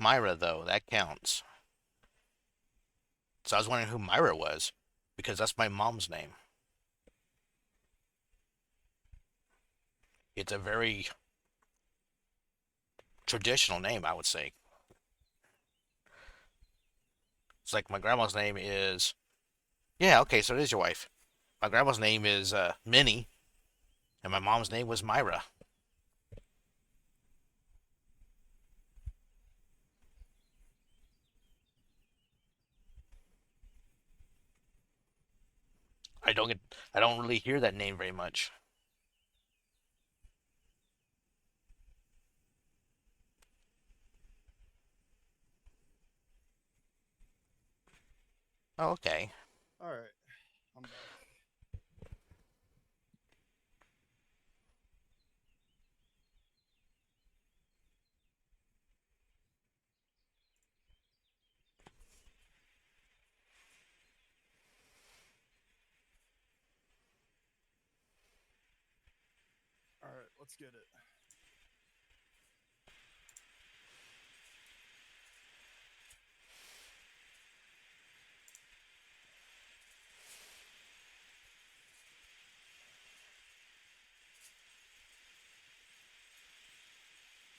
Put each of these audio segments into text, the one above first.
Myra, though. That counts. So I was wondering who Myra was, because that's my mom's name. It's a very traditional name, I would say. It's like my grandma's name is. Yeah, okay, so it is your wife. My grandma's name is Minnie, and my mom's name was Myra. I don't get. I don't really hear that name very much. Oh, okay. All right, I'm back. All right, let's get it.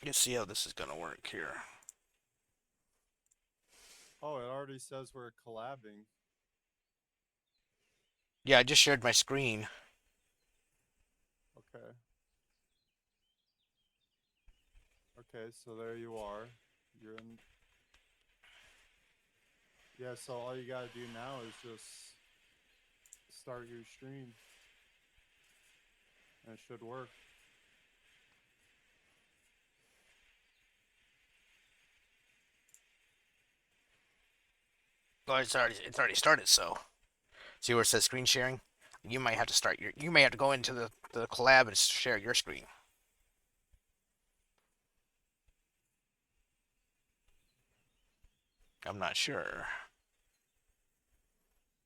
Let's see how this is gonna work here. Oh, it already says we're collabing. Yeah, I just shared my screen. Okay. Okay, so there you are. You're in. Yeah, so all you gotta do now is just start your stream, and it should work. Oh, it's already started. So see where it says screen sharing. You might have to start your. You may have to go into the collab and share your screen. I'm not sure.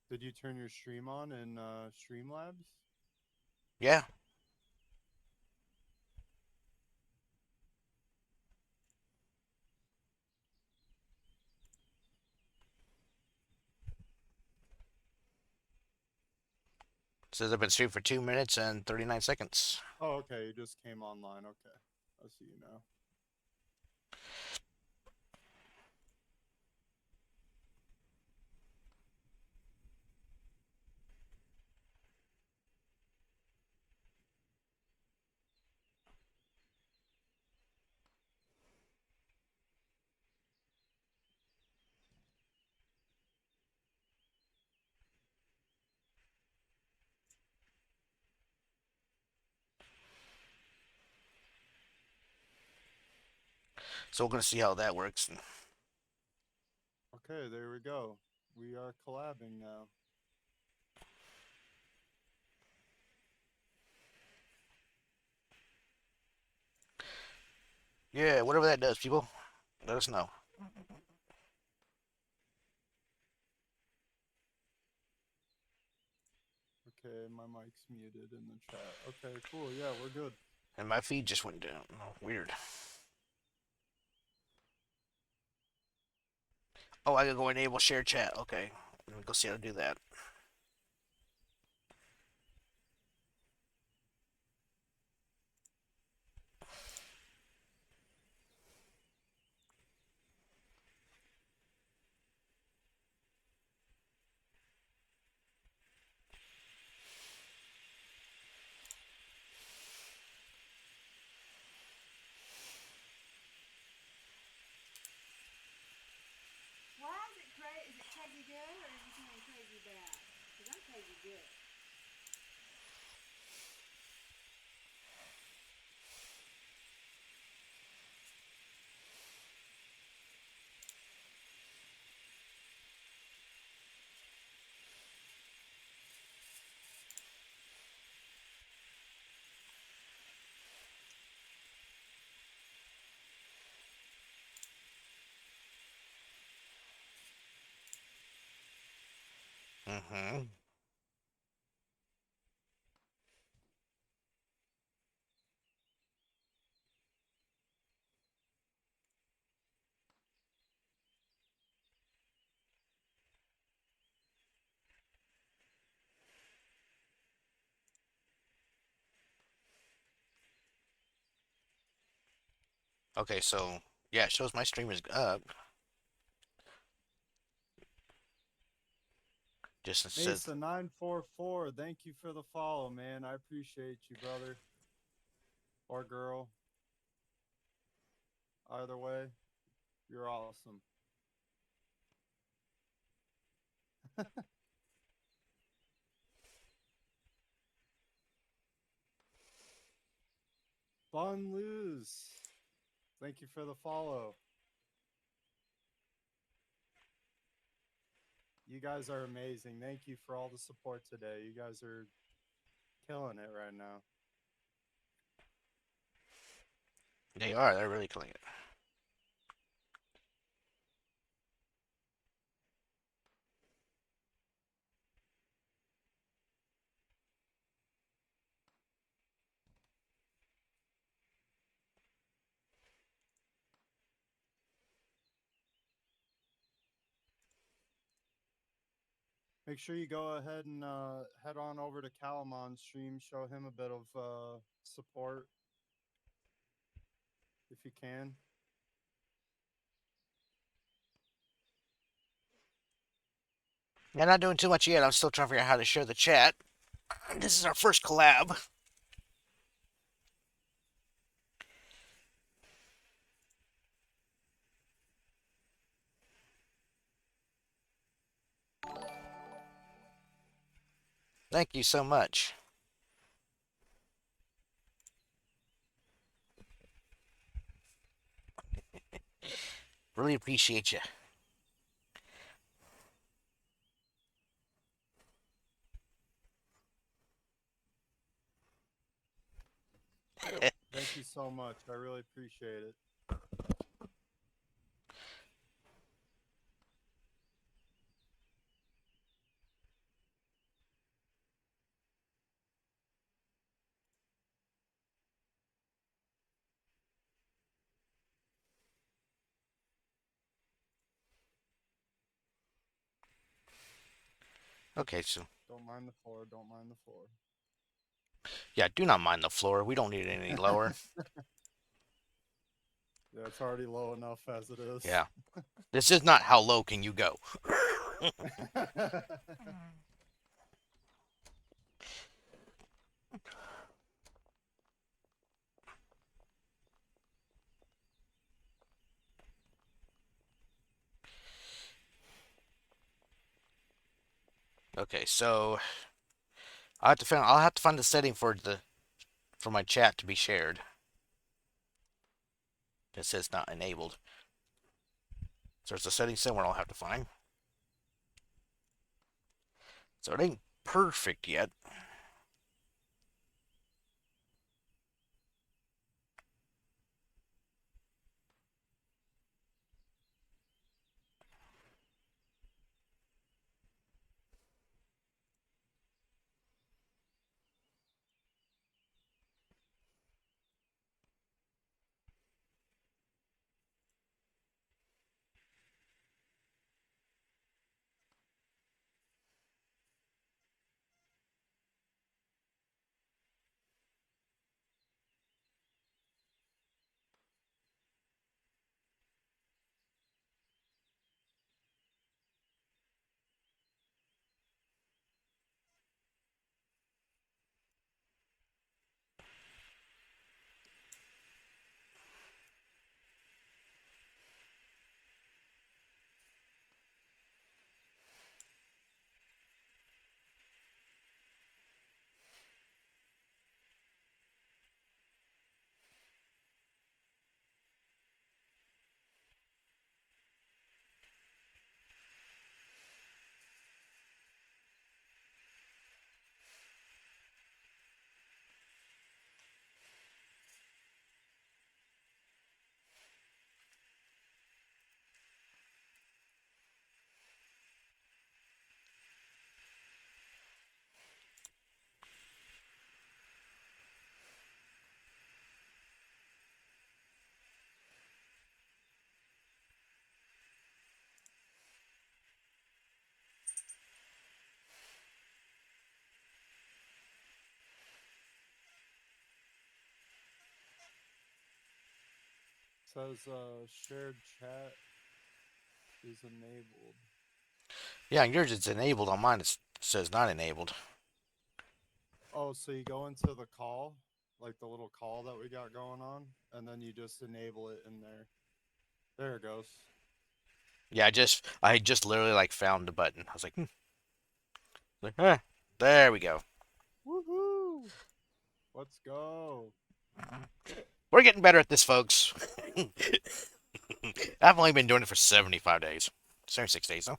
Did you turn your stream on in Streamlabs? Yeah. It says I've been streaming for 2 minutes and 39 seconds. Oh, okay, you just came online. Okay, I see you now. So we're gonna see how that works. Okay, there we go. We are collabing now. Yeah, whatever that does, people, let us know. Okay, my mic's muted in the chat. Okay, cool. Yeah, we're good. And my feed just went down. Oh, weird. Oh, I can go enable share chat. Okay, let me go see how to do that. Why is it crazy? Is it crazy good or is it something crazy bad? Because I'm crazy good. Mm-hmm. Okay, so yeah, it shows my stream is up. Just it says Mesa 944, thank you for the follow, man. I appreciate you, brother or girl. Either way, you're awesome. Fun lose. Thank you for the follow. You guys are amazing. Thank you for all the support today. You guys are killing it right now. they are. They're really killing it. Make sure you go ahead and head on over to Calamon's stream. Show him a bit of support if you can. Yeah, not doing too much yet. I'm still trying to figure out how to share the chat. This is our first collab. Thank you so much. Really appreciate you. Thank you so much. I really appreciate it. Okay, so Don't mind the floor. Don't mind the floor. yeah, do not mind the floor. We don't need it any lower. Yeah, it's already low enough as it is. Yeah. This is not how low can you go. Okay, so I'll have to find the setting for my chat to be shared. It says not enabled. So there's a setting somewhere I'll have to find. So it ain't perfect yet. Says shared chat is enabled. Yeah, on yours it's enabled. On mine it says not enabled. Oh, so you go into the call, like the little call that we got going on, and then you just enable it in there. There it goes. Yeah, I just literally like found the button. I was like, there we go. Woohoo! Let's go. We're getting better at this, folks. I've only been doing it for 75 days. 76 days, though.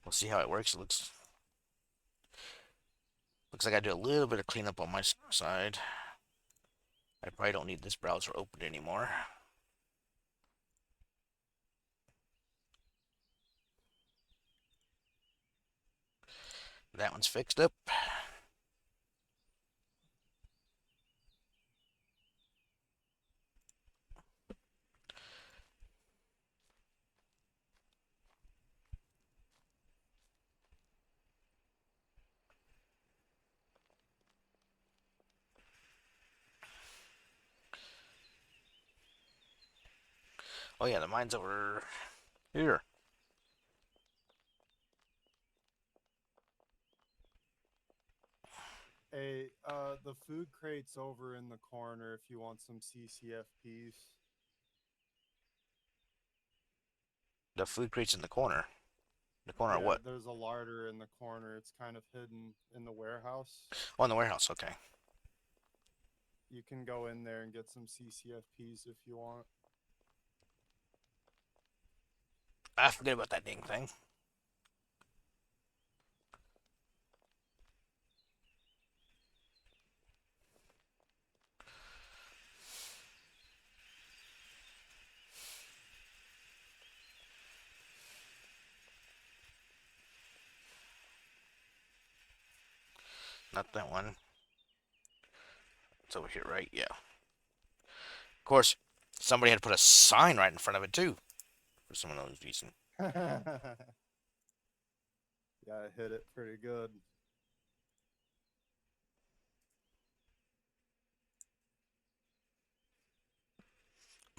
We'll see how it works. Looks like I do a little bit of cleanup on my side. I probably don't need this browser open anymore. That one's fixed up. Oh yeah, the mine's over here. The food crate's over in the corner if you want some CCFPs. The food crate's in the corner. The corner of Yeah, what? there's a larder in the corner. It's kind of hidden in the warehouse. Oh, in the warehouse. Okay. You can go in there and get some CCFPs if you want. I forget about that dang thing. Not that one. It's over here, right? Yeah. Of course, somebody had to put a sign right in front of it too, for someone who's decent. Yeah, I hit it pretty good.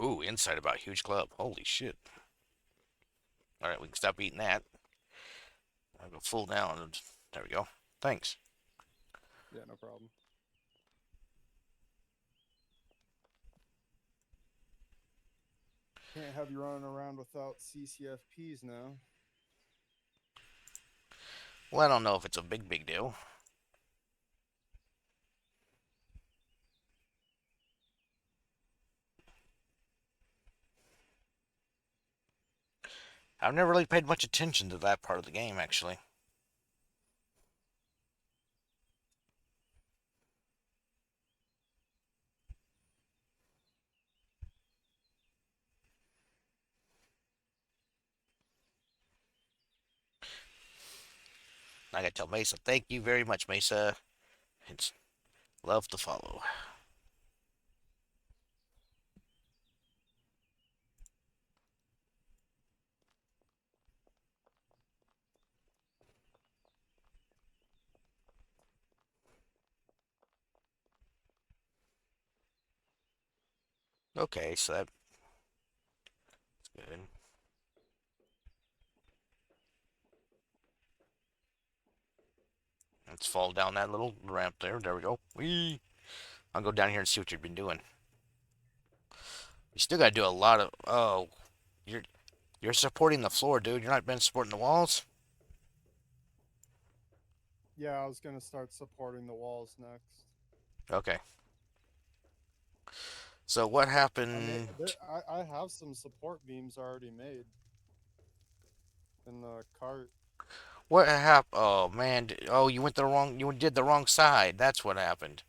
Ooh, inside about huge club. Holy shit. All right, we can stop eating that. I'll go full down. There we go. Thanks. Yeah, no problem. Can't have you running around without CCFPs now. Well, I don't know if it's a big deal. I've never really paid much attention to that part of the game, actually. I gotta tell Mesa, thank you very much, Mesa. It's love to follow. Okay, so that's good. Let's fall down that little ramp there. There we go. Whee! I'll go down here and see what you've been doing. You still gotta do a lot of. Oh, you're you're supporting the floor, dude. You're not been supporting the walls. Yeah, I was gonna start supporting the walls next. Okay. So what I mean, happened? I have some support beams already made in the cart. What happened? Oh man. Oh, you went the wrong. You did the wrong side. That's what happened.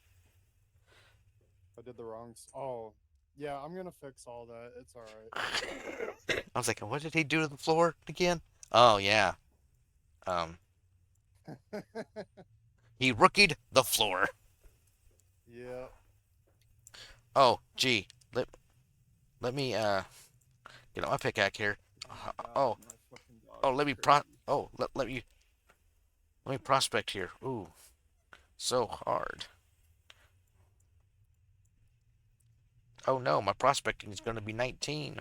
I did the wrong. Oh, yeah, I'm gonna fix all that. It's all I was like, what did he do to the floor again? Oh yeah. Um, right. he rookied the floor. Yeah. Oh, gee. Let me get on my pickaxe here. Oh my god, Oh, my fucking oh, dog is let me crazy. Oh, let me. Let me prospect here. Ooh, so hard. Oh no, my prospecting is going to be 19.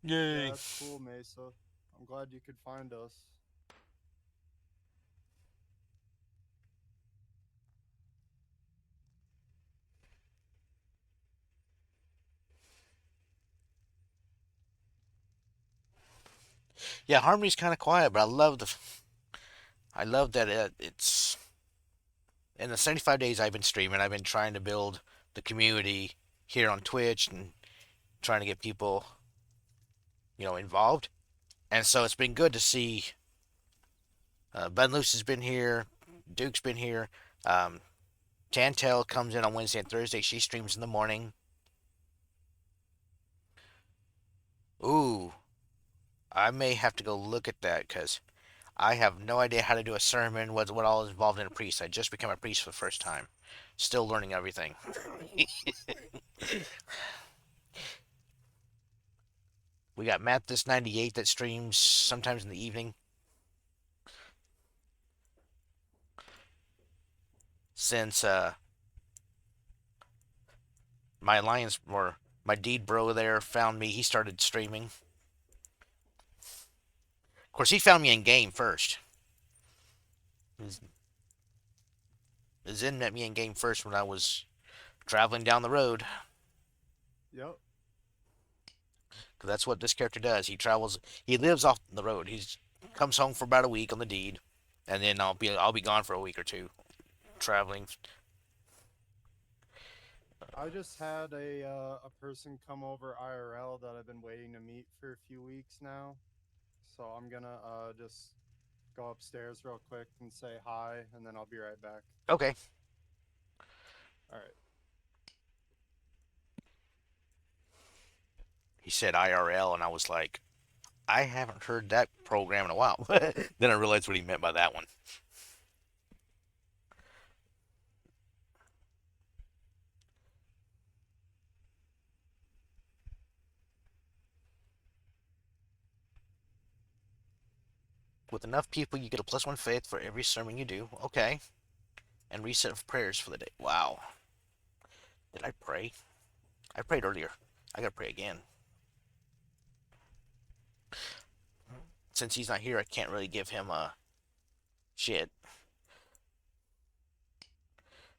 Yeah, Yay. that's cool, Mesa. I'm glad you could find us. Yeah, Harmony's kind of quiet, but I love that it's in the 75 days I've been streaming. I've been trying to build the community here on Twitch and trying to get people, involved. And so it's been good to see Ben Luce has been here, Duke's been here. Um, Chantel comes in on Wednesday and Thursday. She streams in the morning. Ooh, I may have to go look at that because I have no idea how to do a sermon, what all is involved in a priest. I just became a priest for the first time. Still learning everything. We got Matt this 98 that streams sometimes in the evening. Since my alliance or my deed bro there found me, he started streaming. Of course, he found me in game first. Zen met me in game first when I was traveling down the road. Yep. Because that's what this character does. He travels. He lives off the road. He's comes home for about a week on the deed, and then I'll be gone for a week or two, traveling. I just had a person come over IRL that I've been waiting to meet for a few weeks now. So I'm gonna just go upstairs real quick and say hi, and then I'll be right back. Okay. All right. He said IRL, and I was like, I haven't heard that program in a while. Then I realized what he meant by that one. With enough people, you get a +1 faith for every sermon you do. Okay. And reset of prayers for the day. Wow. Did I pray? I prayed earlier. I gotta pray again. Since he's not here, I can't really give him shit.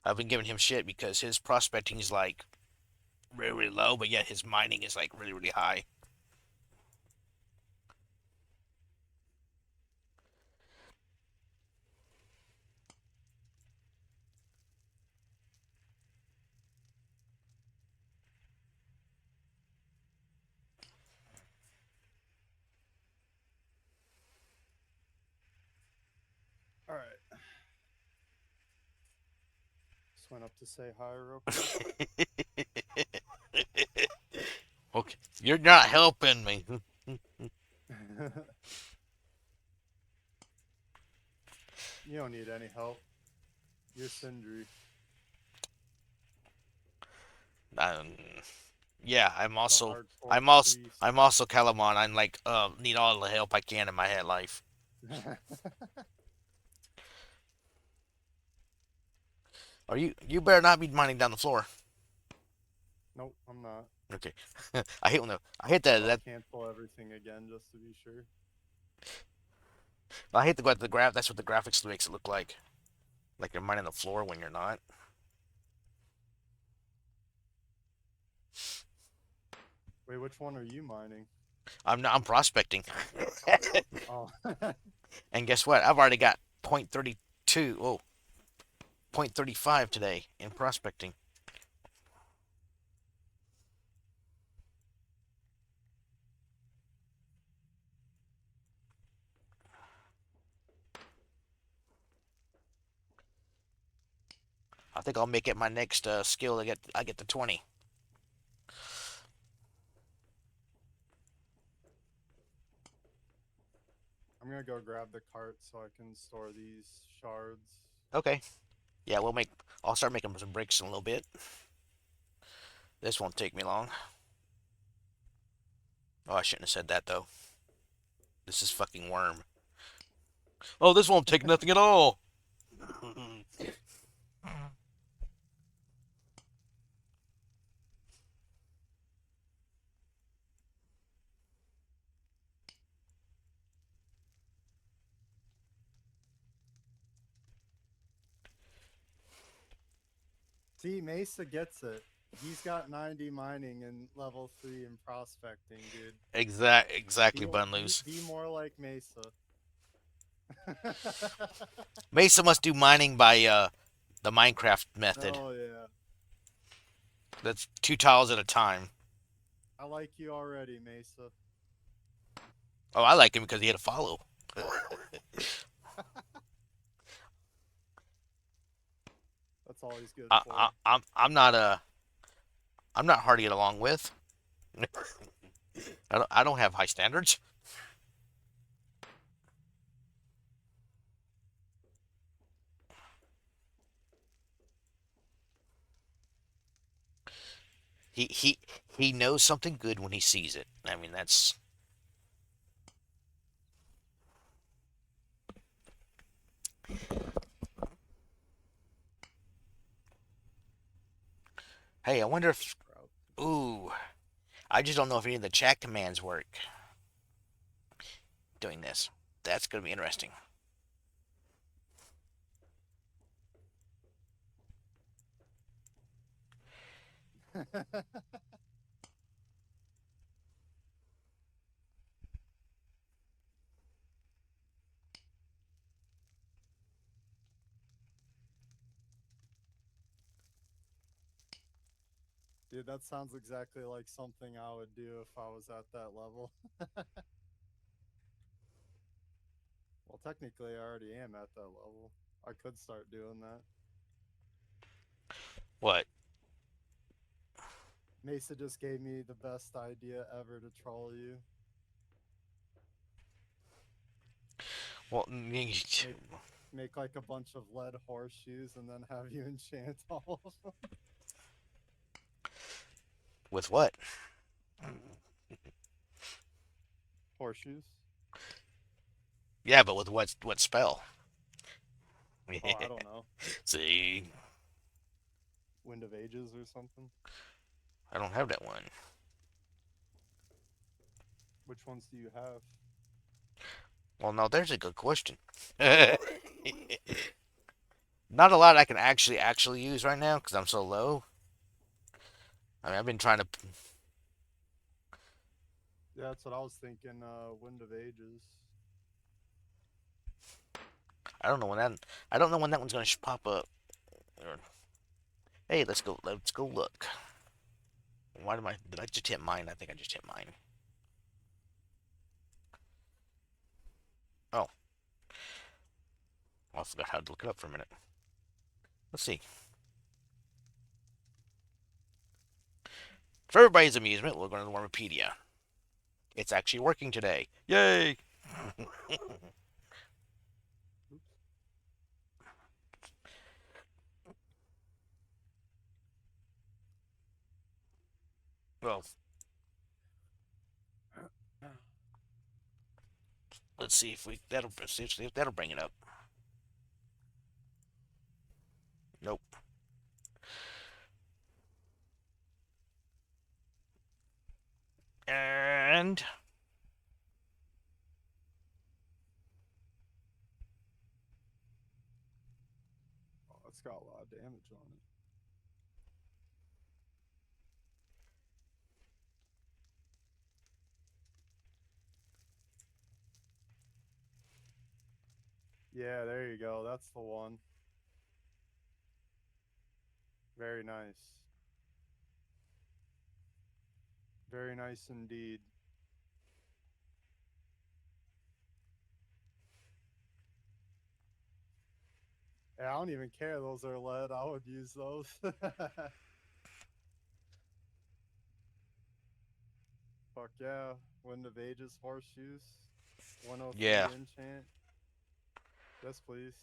I've been giving him shit because his prospecting is like really, really low, but yet his mining is like really, really high. All right. Just went up to say hi real quick. Okay, you're not helping me. You don't need any help. You're Sindri. Um, yeah, The hardcore I'm also, priest. I'm also Calamon. I'm like, need all the help I can in my head life. Are you better not be mining down the floor. Nope, I'm not. Okay, I hate when I hate that I'll that cancel everything again just to be sure. I hate the graph. That's what the graphics makes it look like you're mining the floor when you're not. Wait, which one are you mining? I'm prospecting, Oh, and guess what? I've already got .32. Oh, .35 today in prospecting. I think I'll make it my next skill to get to 20. gonna go grab the cart so I can store these shards. Okay. Yeah, we'll make. I'll start making some bricks in a little bit. This won't take me long. Oh, I shouldn't have said that though. This is fucking worm. Oh, this won't take nothing at all. See, Mesa gets it. He's got 90 mining and level 3 in prospecting, dude. Exactly, Bun loose. Be more like Mesa. Mesa must do mining by the Minecraft method. Oh yeah. That's 2 tiles at a time. I like you already, Mesa. Oh, I like him because he had a follow. That's all he's good I, I, for. I'm not hard to get along with. I don't have high standards. He he he knows something good when he sees it. I mean, that's. Hey, I wonder if. Ooh, I just don't know if any of the chat commands work. Doing this, that's gonna be interesting. Dude, that sounds exactly like something I would do if I was at that level. Well, technically, I already am at that level. I could start doing that. What? Mesa just gave me the best idea ever to troll you. Well, Make like a bunch of lead horseshoes and then have you enchant all of them. with what? Horseshoes? Yeah, but with what spell? Oh, I don't know. See, Wind of Ages or something? I don't have that one. Which ones do you have? Well, no, there's a good question. Not a lot I can actually use right now because I'm so low. I mean, I've been trying to. Yeah, that's what I was thinking. Wind of Ages. I don't know when that. I don't know when that one's gonna pop up. Hey, let's go. Let's go look. Why did I? Did I just hit mine? I think I just hit mine. Oh, I forgot how to look it up for a minute. Let's see. For everybody's amusement, we're going to the Wikipedia. It's actually working today. Yay! Well, let's see if we see if that'll bring it up. Nope. And Oh, it's got a lot of damage on it. Yeah, there you go. That's the one. Very nice. Very nice indeed. Yeah, I don't even care. Those are lead. I would use those. Fuck yeah. Wind of Ages horseshoes. 103 Yeah. enchant. Yes, please.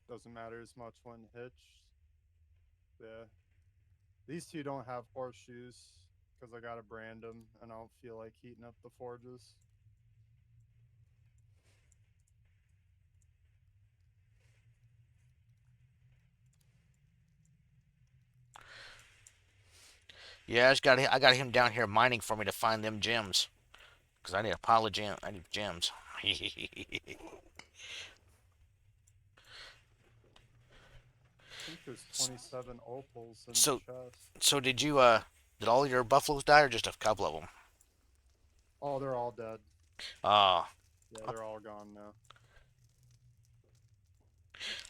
Doesn't matter as much when hitched. Yeah. These two don't have horseshoes because I gotta brand them, and I don't feel like heating up the forges. Yeah, I got him down here mining for me to find them gems. Because I need a pile of gem. I need gems. I think there's 27 opals in the so chest. so did all your buffaloes die or just a couple of them? Oh, they're all dead. Oh, Yeah, I, they're all gone now.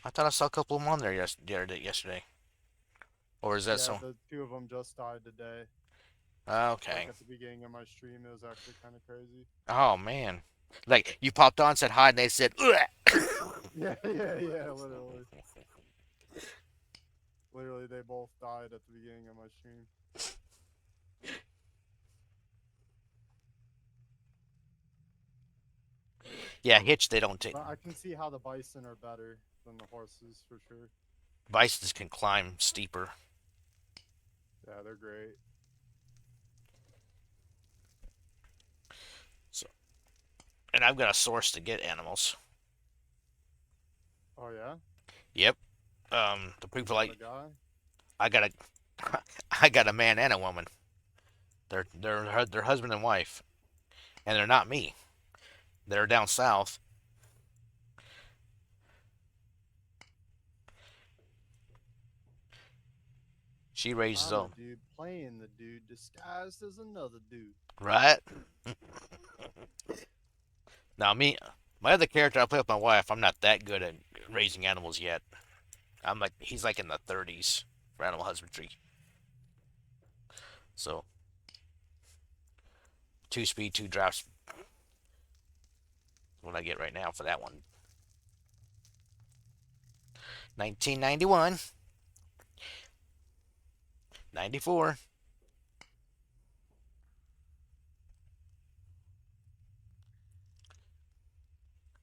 I thought I saw a couple of them on there yesterday. Or is that Yeah, so? the two of them just died today. Like Okay. at the beginning of my stream, it was actually kind of crazy. Oh man. Like you popped on, said hi, and they said, "Ugh." Yeah, yeah, yeah, literally. Literally, they both died at the beginning of my stream. Yeah, hitch. They don't take. But I can see how the bison are better than the horses for sure. Bisons can climb steeper. Yeah, they're great. So, and I've got a source to get animals. Oh yeah, Yep. The you people got a guy. I got a, I got a man and a woman. They're husband and wife, and they're not me. They're down south. She raises I'm the them, dude playing the dude disguised as another dude. right? Now me, my other character I play with my wife. I'm not that good at raising animals yet. He's like in the 30s for animal husbandry. So 2 speed, 2 drafts. What I get right now for that one. 1991, 94.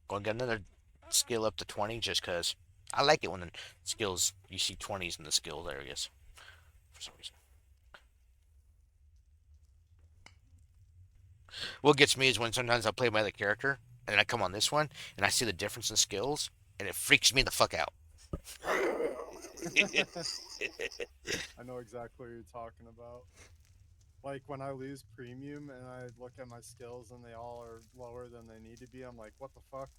Going to get another skill up to 20 just because I like it when the skills you see 20s in the skill areas for some reason. What gets me is when sometimes I play my other character and then I come on this one and I see the difference in skills and it freaks me the fuck out. I know exactly what you're talking about. Like when I lose premium and I look at my skills and they all are lower than they need to be, I'm like, what the fuck?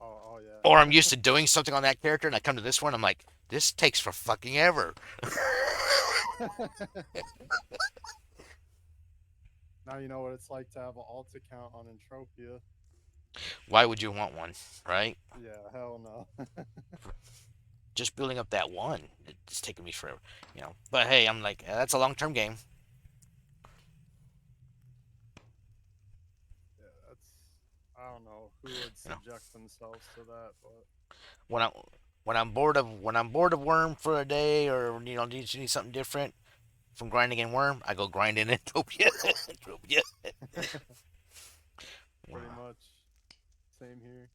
Oh, oh Or I'm yeah. used to doing something on that character and I come to this one, I'm like, this takes for fucking ever. Now you know what it's like to have an alt account on Entropia. Why would you want one, right? Yeah, hell no. Just building up that one, it's taking me forever. But hey, I'm like, that's a long term game. Yeah, that's I don't know who would You know, subject themselves to that, but when I when I'm bored of Worm for a day, or need something different from grinding in Worm, I go grind in Entropia. Entropia. pretty much same here.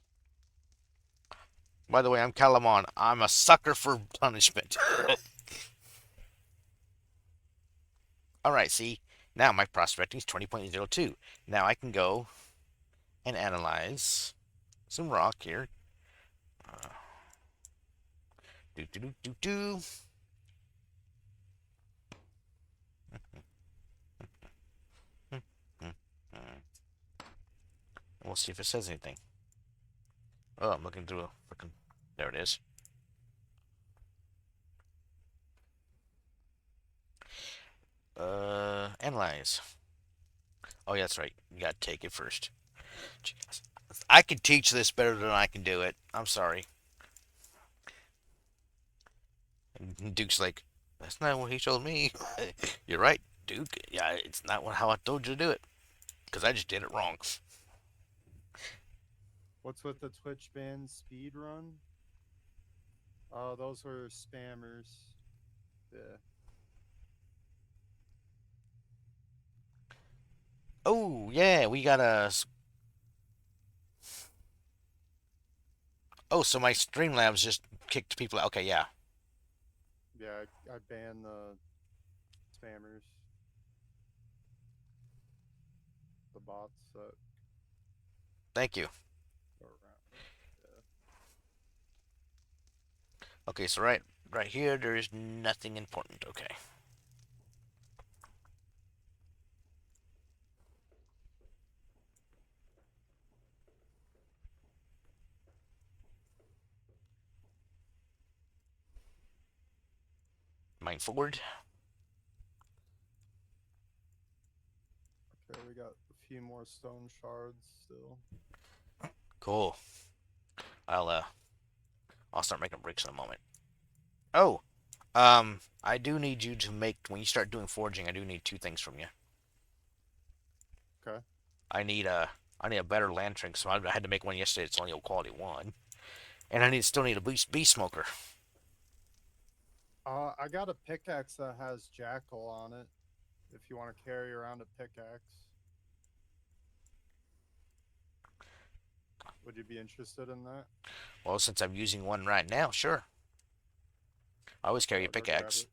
By the way, I'm Calamon. I'm a sucker for punishment. All right, see, now my prospecting is 20.02. Now I can go and analyze some rock here. Uh, do do do do do. We'll see if it says anything. Oh, I'm looking through a freaking. There it is. Analyze. Oh, yeah, that's right. You gotta take it first. I can teach this better than I can do it. I'm sorry. And Duke's like, that's not what he told me. You're right, Duke. Yeah, it's not how I told you to do it. Because I just did it wrong. What's with the Twitch ban speed run? Oh, those were spammers. Yeah. Oh, yeah, we got a. Oh, so my Streamlabs just kicked people out. Okay, yeah. Yeah, I banned the spammers, the bots that Thank you. go around. Yeah. Okay, so right here, there is nothing important. Okay. Mine forward. Okay, we got a few more stone shards still. Cool. I'll uh, I'll start making bricks in a moment. Oh, I do need you to make when you start doing forging. I do need two things from you. Okay. I need a I need a better lantern. So I had to make one yesterday. It's only a quality one, and I still need a beast smoker. I got a pickaxe that has jackal on it. If you want to carry around a pickaxe, would you be interested in that? Well, since I'm using one right now, sure. I always carry a Yeah, go grab pickaxe. it.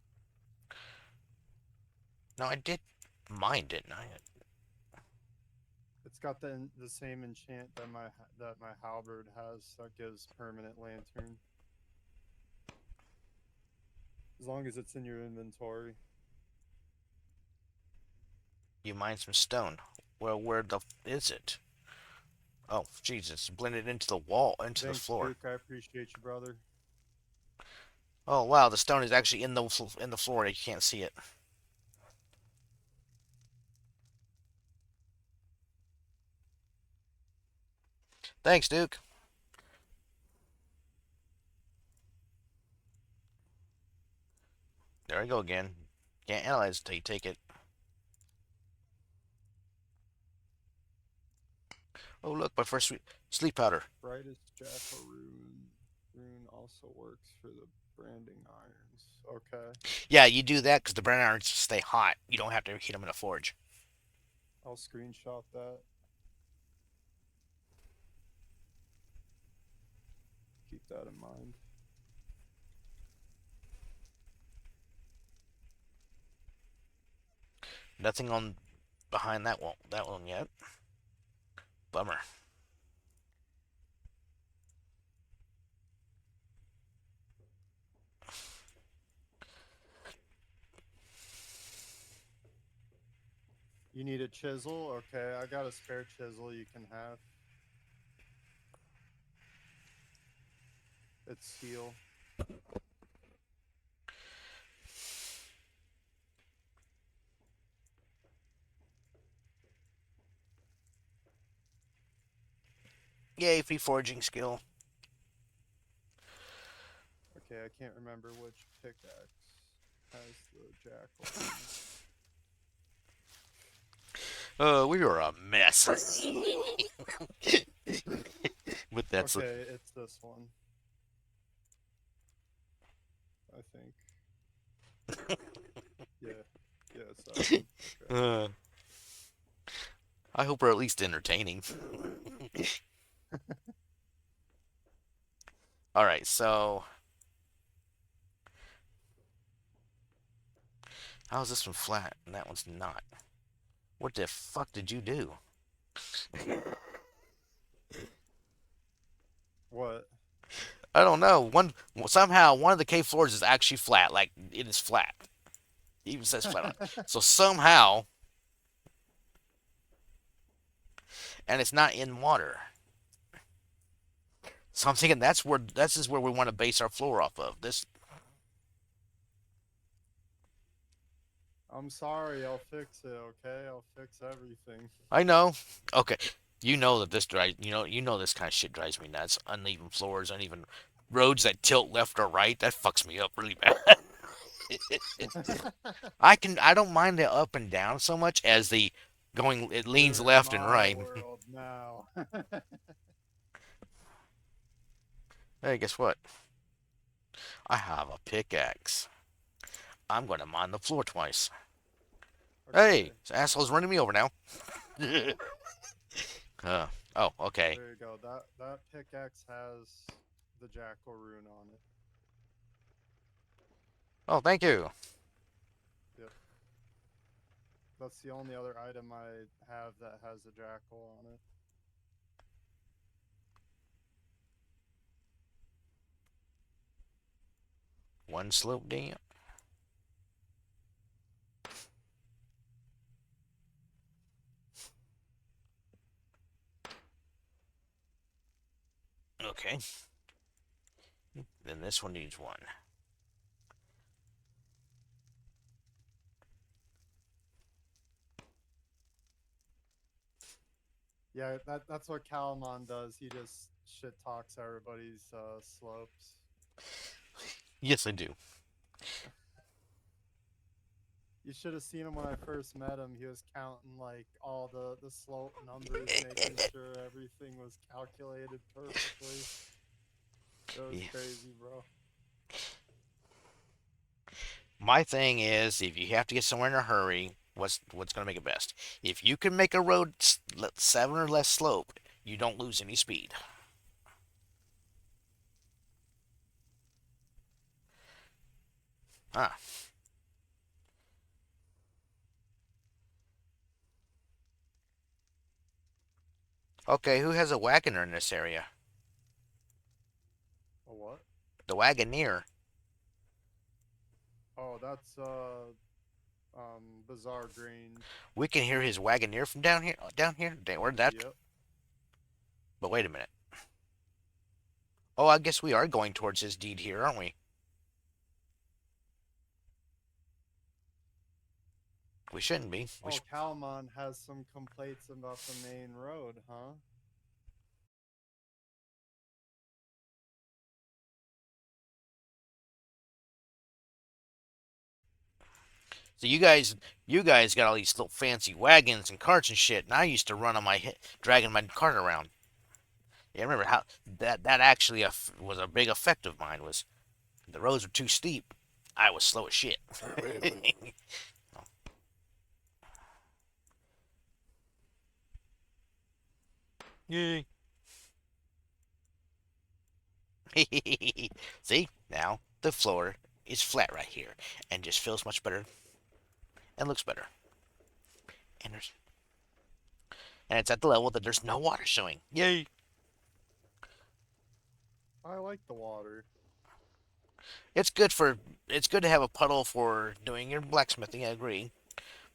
No, I did mine, didn't I? It's got the same enchant that my halberd has that gives permanent lantern. As long as it's in your inventory. You mine some stone. Well, where the is it? Oh, Jesus! Blended into the wall, into the Thanks, floor. Duke. I appreciate you, brother. Oh wow, the stone is actually in the floor. You can't see it. Thanks, Duke. There I go again. Can't analyze until you take it. Oh look, my first sleep powder. Brightest jackal rune also works for the branding irons. Okay. Yeah, you do that because the burn irons stay hot. You don't have to heat them in a forge. I'll screenshot that. Keep that in mind. Nothing on behind that one yet. Bummer. You need a chisel? Okay, I got a spare chisel you can have. It's steel. Yay, free forging skill. Okay, I can't remember which pickaxe has the jackal on it. We are a mess. But that's Okay, it's this one. I think. Yeah. Yeah, it's that one. Okay. I hope we're at least entertaining. All right, so how's this one flat and that one's not? What the fuck did you do? What? I don't know. Somehow one of the cave floors is actually flat. Like it is flat. It even says flat on it. So somehow, and it's not in water. So I'm thinking that's just where we want to base our floor off of. This I'm sorry, I'll fix it, okay? I'll fix everything. I know. Okay, you know that this drives. You know this kind of shit drives me nuts. Uneven floors, uneven roads that tilt left or right. That fucks me up really bad. I don't mind the up and down so much as the going. It leans You're in left and my right. world now. Hey, guess what? I have a pickaxe. I'm gonna mine the floor twice. Hey, Okay, this asshole's running me over now. uh, oh, okay. there you go. That pickaxe has the jackal rune on it. Oh, thank you. Yep. That's the only other item I have that has a jackal on it. One slope down. Okay. Then this one needs one. Yeah, that's what Calamon does. He just shit talks everybody's slopes. Yes, I do. You should have seen him when I first met him. He was counting like all the slope numbers, making sure everything was calculated perfectly. It was Yeah. crazy, bro. My thing is, if you have to get somewhere in a hurry, what's gonna make it best? If you can make a road 7 or less slope, you don't lose any speed. Ah, okay. Who has a wagoner in this area? A what? The wagoneer. Oh, that's Bizarre Grange. We can hear his wagoneer from down here. Down here. Where'd that? Yep. But wait a minute. Oh, I guess we are going towards his deed here, aren't we? We shouldn't be. Oh, Calamon has some complaints about the main road, huh? So you guys got all these little fancy wagons and carts and shit, and I used to run on my dragging my cart around. Yeah, I remember how that actually was a big effect of mine. Was the roads were too steep, I was slow as shit. Yay! See, now the floor is flat right here, and just feels much better and looks better, and it's at the level that there's no water showing. Yay! I like the water. It's good for it's good to have a puddle for doing your blacksmithing. I agree,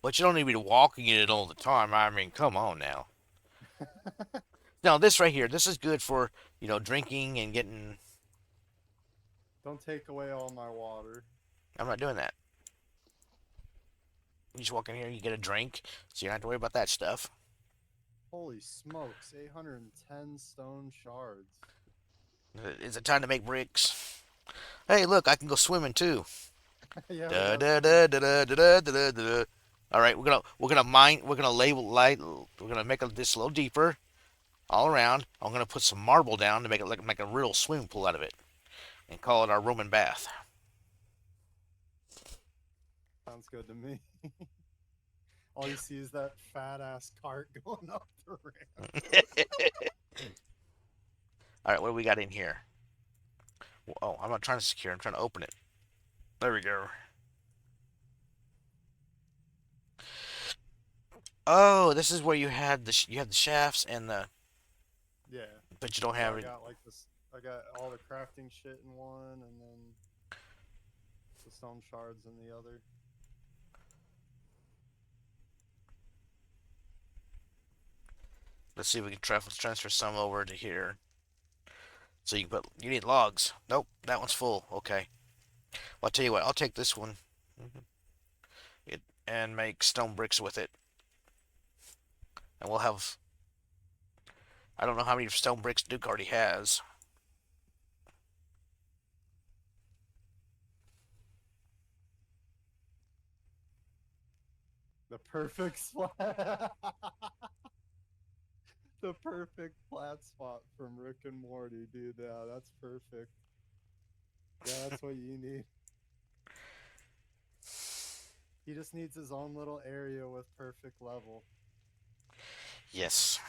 but you don't need to be walking in it all the time. I mean, come on now. Now this right here, this is good for drinking and getting. Don't take away all my water. I'm not doing that. You just walk in here, you get a drink, so you don't have to worry about that stuff. Holy smokes, 810 stone shards. Is it time to make bricks? Hey, look, I can go swimming too. Yeah, we Da got da some. da da da da da da da. All right, we're gonna mine. We're gonna label light. We're gonna make this a little deeper all around. I'm gonna put some marble down to make it make a real swimming pool out of it, and call it our Roman bath. Sounds good to me. All you see is that fat ass cart going up the ramp. All right, what do we got in here? Oh, I'm not trying to secure. I'm trying to open it. There we go. Oh, this is where you had the shafts and the Yeah. but you don't So have I it. got like this. I got all the crafting shit in one, and then the stone shards in the other. Let's see if we can transfer some over to here. So you need logs. Nope, that one's full. Okay. Well, I'll tell you what. I'll take this one. It and make stone bricks with it, and we'll have. I don't know how many stone bricks Duke already has. The perfect splat. The perfect flat spot from Rick and Morty, dude. Yeah, that's perfect. Yeah, that's what you need. He just needs his own little area with perfect level. Yes.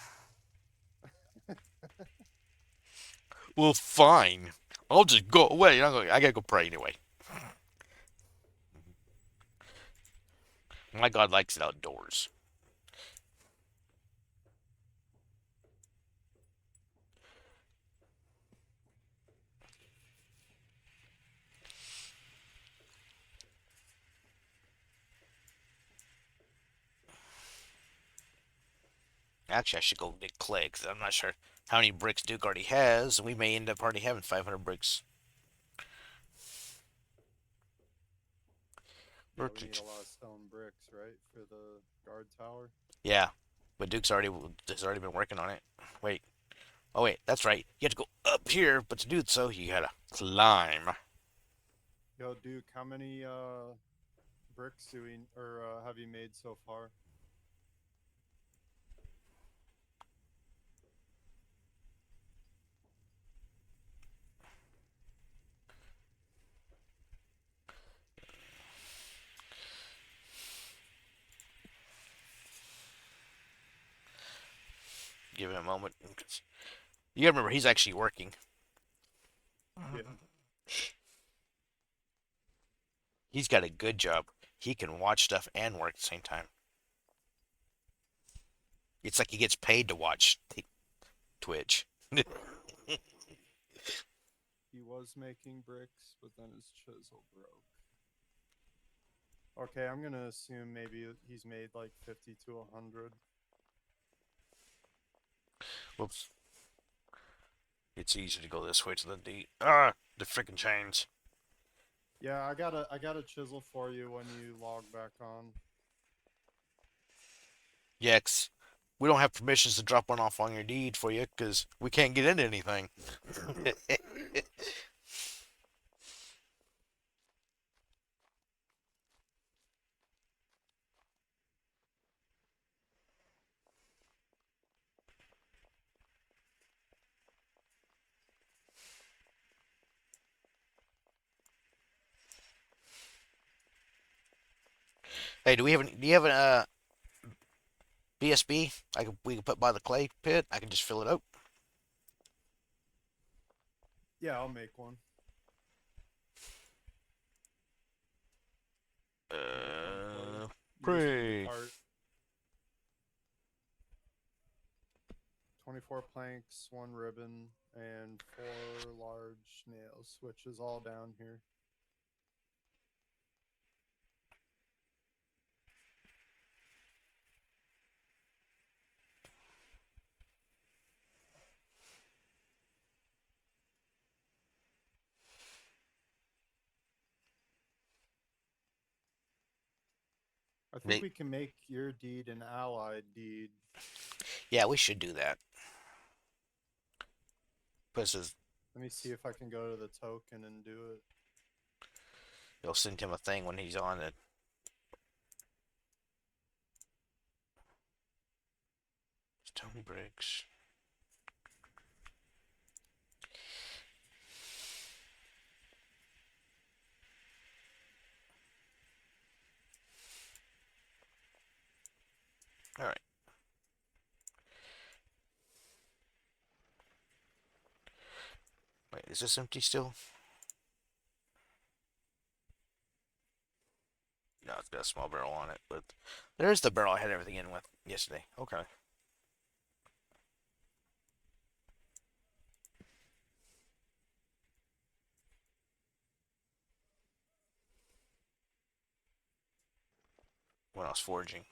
Well, fine. I'll just go away. I gotta go pray anyway. My God likes it outdoors. Actually, I should go get clay because I'm not sure how many bricks Duke already has, and we may end up already having 500 bricks. Yeah, we need a lot of stone bricks, right, for the guard tower. Yeah, but Duke's already has already been working on it. Wait, oh wait, that's right. You have to go up here, but to do so, you gotta climb. Yo, Duke, how many bricks do we or have you made so far? Give him a moment. You gotta remember, he's actually working. Yeah. He's got a good job. He can watch stuff and work at the same time. It's like he gets paid to watch Twitch. He was making bricks, but then his chisel broke. Okay, I'm gonna assume maybe he's made like 50 to 100. Whoops. It's easy to go this way to the freaking chains. Yeah, I got a chisel for you when you log back on. Yex. We don't have permissions to drop one off on your deed for you because we can't get into anything. Hey, do you have an BSB? We can put by the clay pit. I can just fill it up. Yeah, I'll make one. I'll make one for you. You just need the Pray. cart. 24 planks, one ribbon, and 4 large nails, which is all down here. I think They, we can make your deed an allied deed. yeah, we should do that. This is, Let me see if I can go to the token and do it. you'll send him a thing when he's on it. Stone bricks. All right. Wait, is this empty still? No, it's got a small barrel on it, but there's the barrel I had everything in with yesterday. Okay. When I was foraging.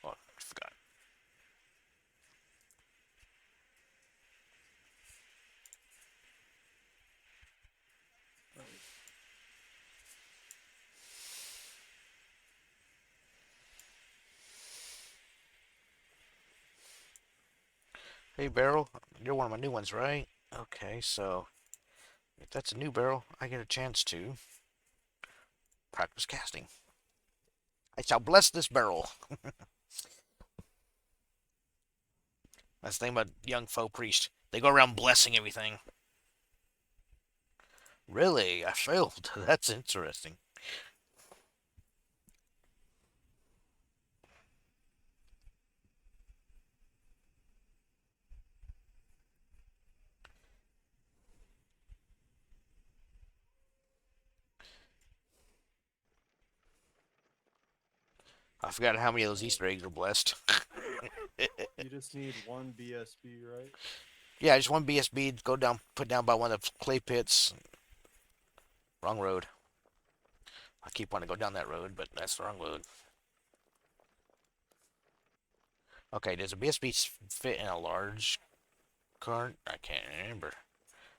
Oh, I forgot. Right. Hey, barrel, you're one of my new ones, right? Okay, so If that's a new barrel, I get a chance to practice casting. I shall bless this barrel. That's the thing about young folk priests. They go around blessing everything. Really? I failed. That's interesting. I forgot how many of those Alright. Easter eggs are blessed. You just need one BSB, right? Yeah, just one BSB. Go down, put down by one of the clay pits. Wrong road. I keep wanting to go down that road, but that's the wrong road. Okay, does a BSB fit in a large cart? I can't remember.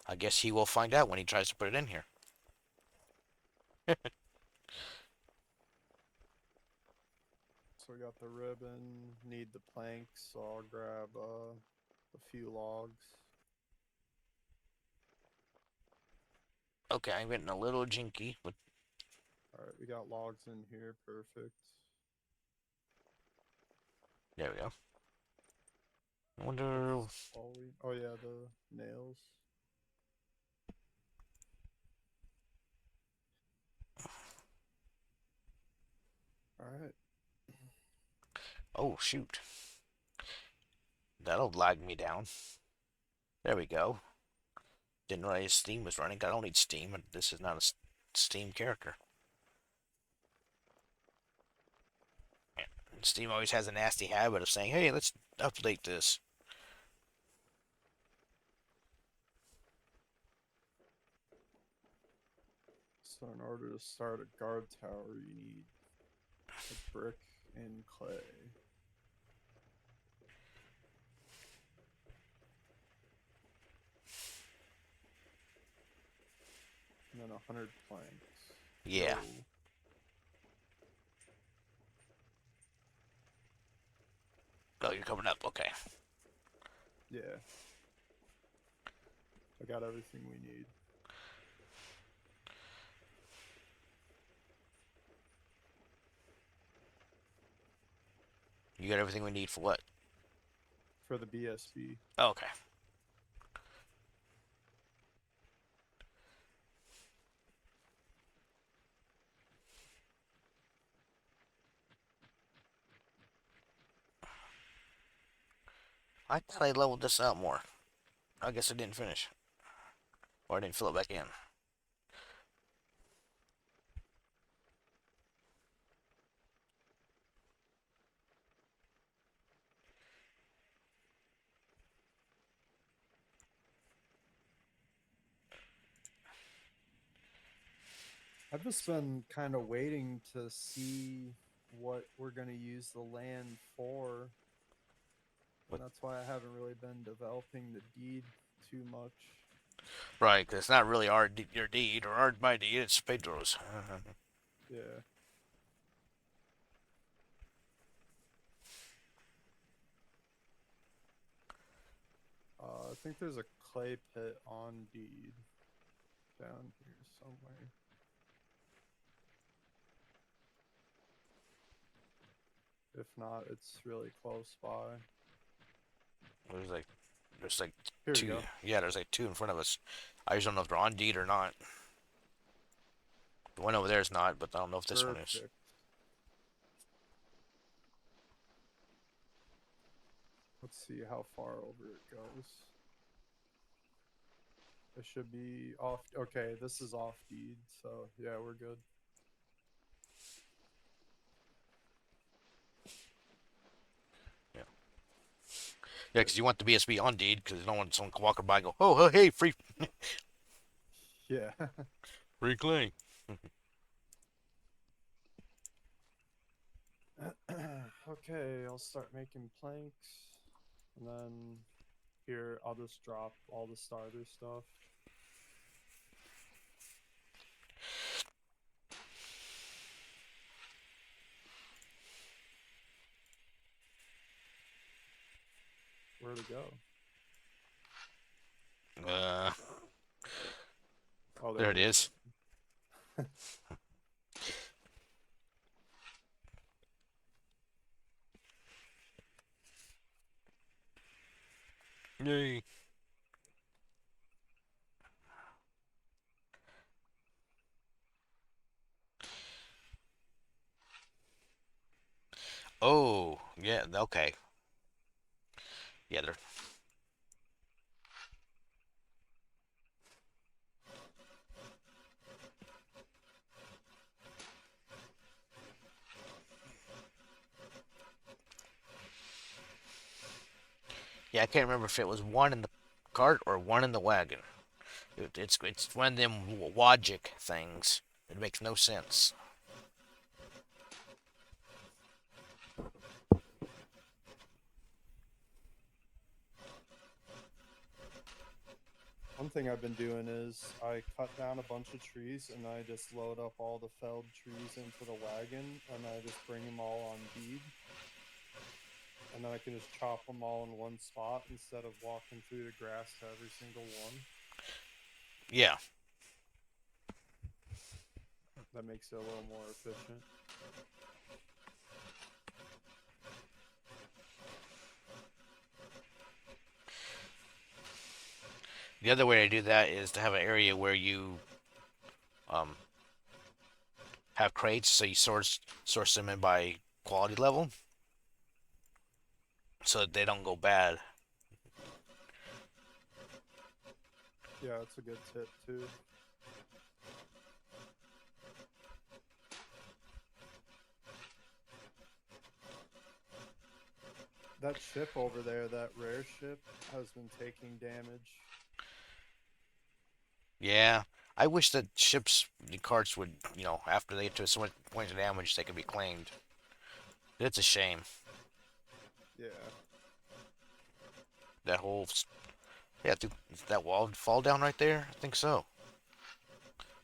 I guess he will find out when he tries to put it in here. So we got the ribbon, need the planks, so I'll grab a few logs. Okay, I'm getting a little jinky, but Alright, we got logs in here, perfect. there we go. I wonder. That's all we. Oh yeah, the nails. All right. Oh, shoot. That'll lag me down. There we go. Didn't realize Steam was running. I don't need Steam. This is not a Steam character. Steam always has a nasty habit of saying, hey, let's update this. So in order to start a guard tower, you need a brick and clay. And then 100 planks. Yeah. Whoa. Oh, you're coming up. Okay. Yeah. I got everything we need. You got everything we need for what? For the BSB. Oh, okay. I thought I leveled this out more. I guess I didn't finish. Or I didn't fill it back in. I've just been kind of waiting to see what we're going to use the land for. What? And that's why I haven't really been developing the deed too much. Right, because it's not really your deed or my deed. It's Pedro's. Yeah. I think there's a clay pit on deed down here somewhere. If not, it's really close by. There's like Here we two. go. Yeah, there's like two in front of us. I just don't know if they're on deed or not. The one over there is not, but I don't know if this one is. Perfect. Let's see how far over it goes. It should be off. Okay, this is off deed, so yeah, we're good. Yeah. Yeah, because you want the BSB on deed because you don't want someone to walk by and go, oh, hey, free, Yeah. free clay. Okay, I'll start making planks. And then here, I'll just drop all the starter stuff. Where to go? Uh, Oh, There there it it is. is. Yay. Oh, yeah, okay. Yeah, they're yeah, I can't remember if it was one in the cart or one in the wagon. It's one of them logic things. It makes no sense. One thing I've been doing is I cut down a bunch of trees and I just load up all the felled trees into the wagon and I just bring them all on bead. And then I can just chop them all in one spot instead of walking through the grass to every single one. Yeah. That makes it a little more efficient. The other way to do that is to have an area where you um have crates, so you source them in by quality level, so that they don't go bad. Yeah, that's a good tip too. That ship over there, that rare ship, has been taking damage. Yeah. I wish that ships, the carts would, after they get to a certain point of damage, they could be claimed. It's a shame. Yeah. That whole, yeah, that wall fall down right there? I think so.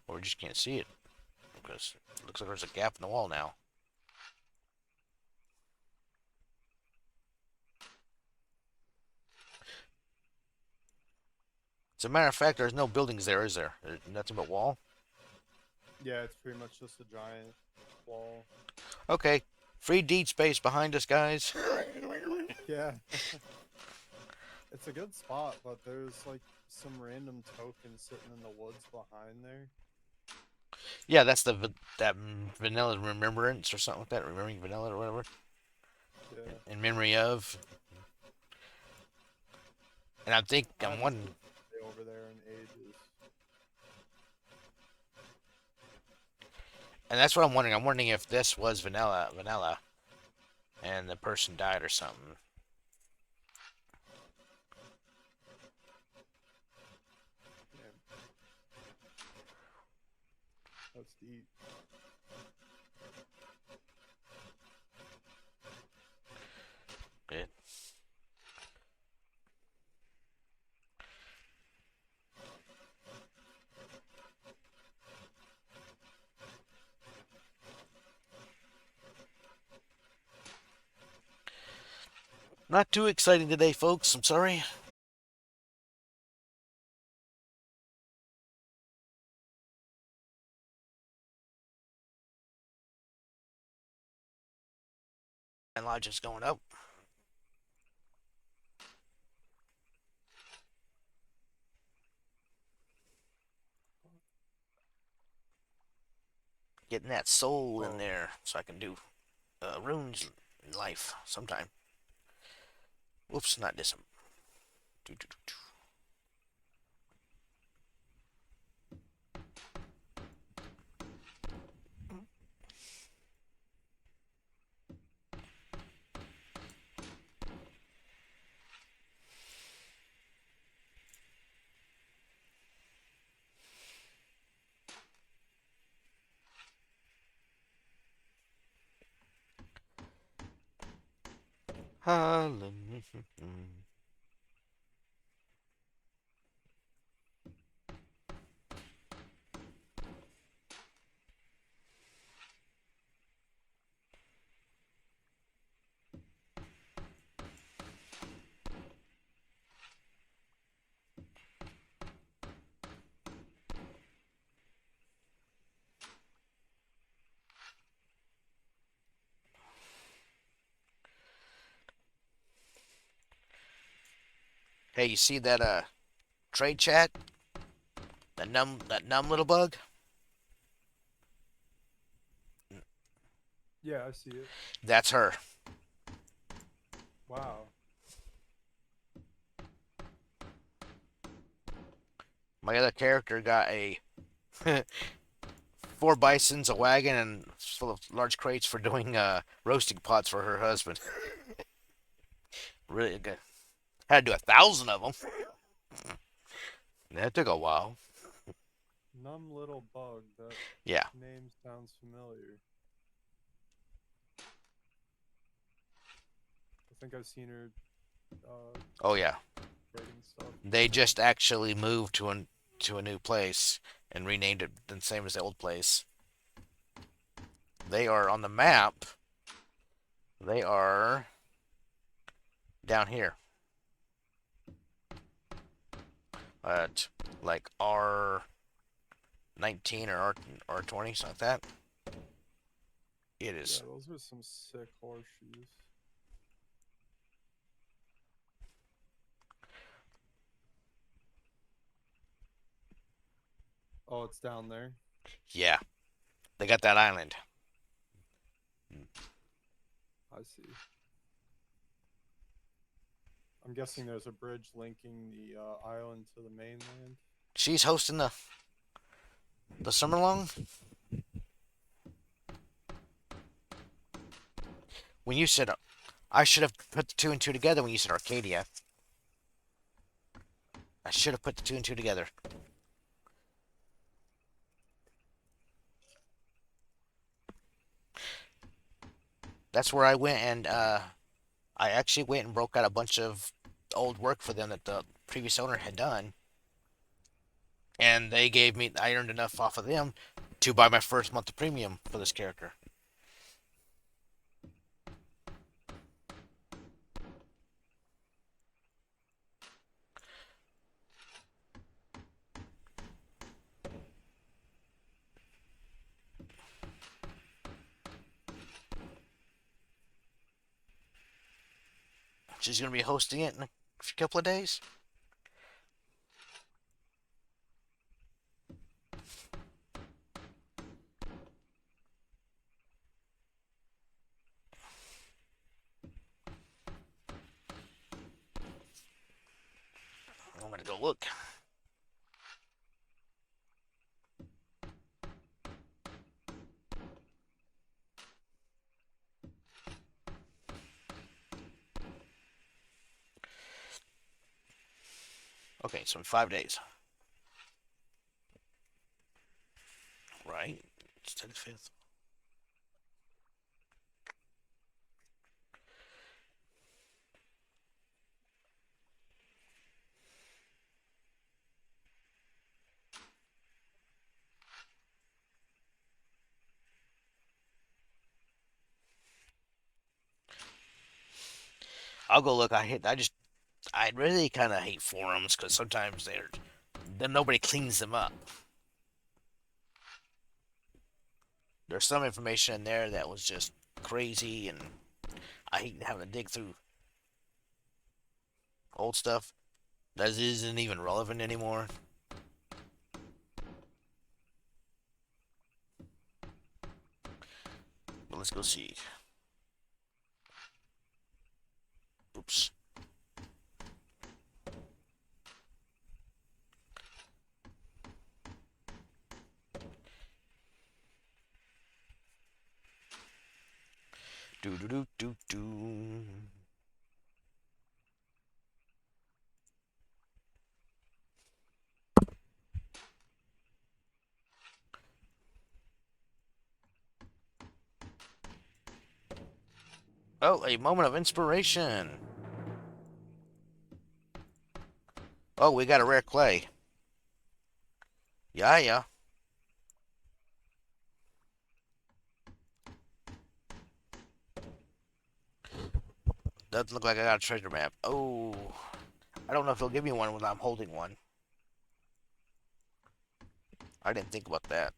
Or we just can't see it because it looks like there's a gap in the wall now. As a matter of fact, there's no buildings there, is there? There's nothing but wall. Yeah, it's pretty much just a giant wall. Okay, free deed space behind us, guys. Yeah. It's a good spot, but there's like some random token sitting in the woods behind there. Yeah, that's that vanilla remembrance or something like that. Remembering vanilla or whatever. Yeah. In memory of. And I I'm haven't wondering, been over there in ages. and that's what I'm wondering. I'm wondering if this was vanilla, and the person died or something. Damn, that's deep. It, not too exciting today, folks. I'm sorry. And lodge is going up. Getting that soul in Oh, there so I can do runes in life sometime. Whoops, not this one. Hallelujah. Hey, you see that trade chat? That numb little bug? Yeah, I see it. That's her. Wow. My other character got a four bisons, a wagon, and full of large crates for doing roasting pots for her husband. Really good. Had to do 1,000 of them. That took a while. Numb little bug. That Yeah. name sounds familiar. I think I've seen her uh, Oh yeah. writing stuff They before. just actually moved to a new place and renamed it the same as the old place. They are on the map. They are down here at like R19 or R20, something like that. It Yeah, is. those are some sick horseshoes. Oh, it's down there. Yeah. They got that island. I see. I'm guessing there's a bridge linking the island to the mainland. She's hosting the summer long. When you said I should have put the two and two together when you said Arcadia. I should have put the two and two together. That's where I went and I actually went and broke out a bunch of old work for them that the previous owner had done. And they gave me, I earned enough off of them to buy my first month of premium for this character. She's going to be hosting it in a couple of days. I'm going to go look. Okay, so in 5 days. Right? It's 10th. I'll go look. I really kind of hate forums because sometimes then nobody cleans them up. There's some information in there that was just crazy, and I hate having to dig through old stuff that isn't even relevant anymore. But let's go see. Oops. Do do do do do. Oh, a moment of inspiration. Oh, we got a rare clay. Yeah, yeah. Doesn't look like I got a treasure map. Oh, I don't know if they'll give me one when I'm holding one. I didn't think about that.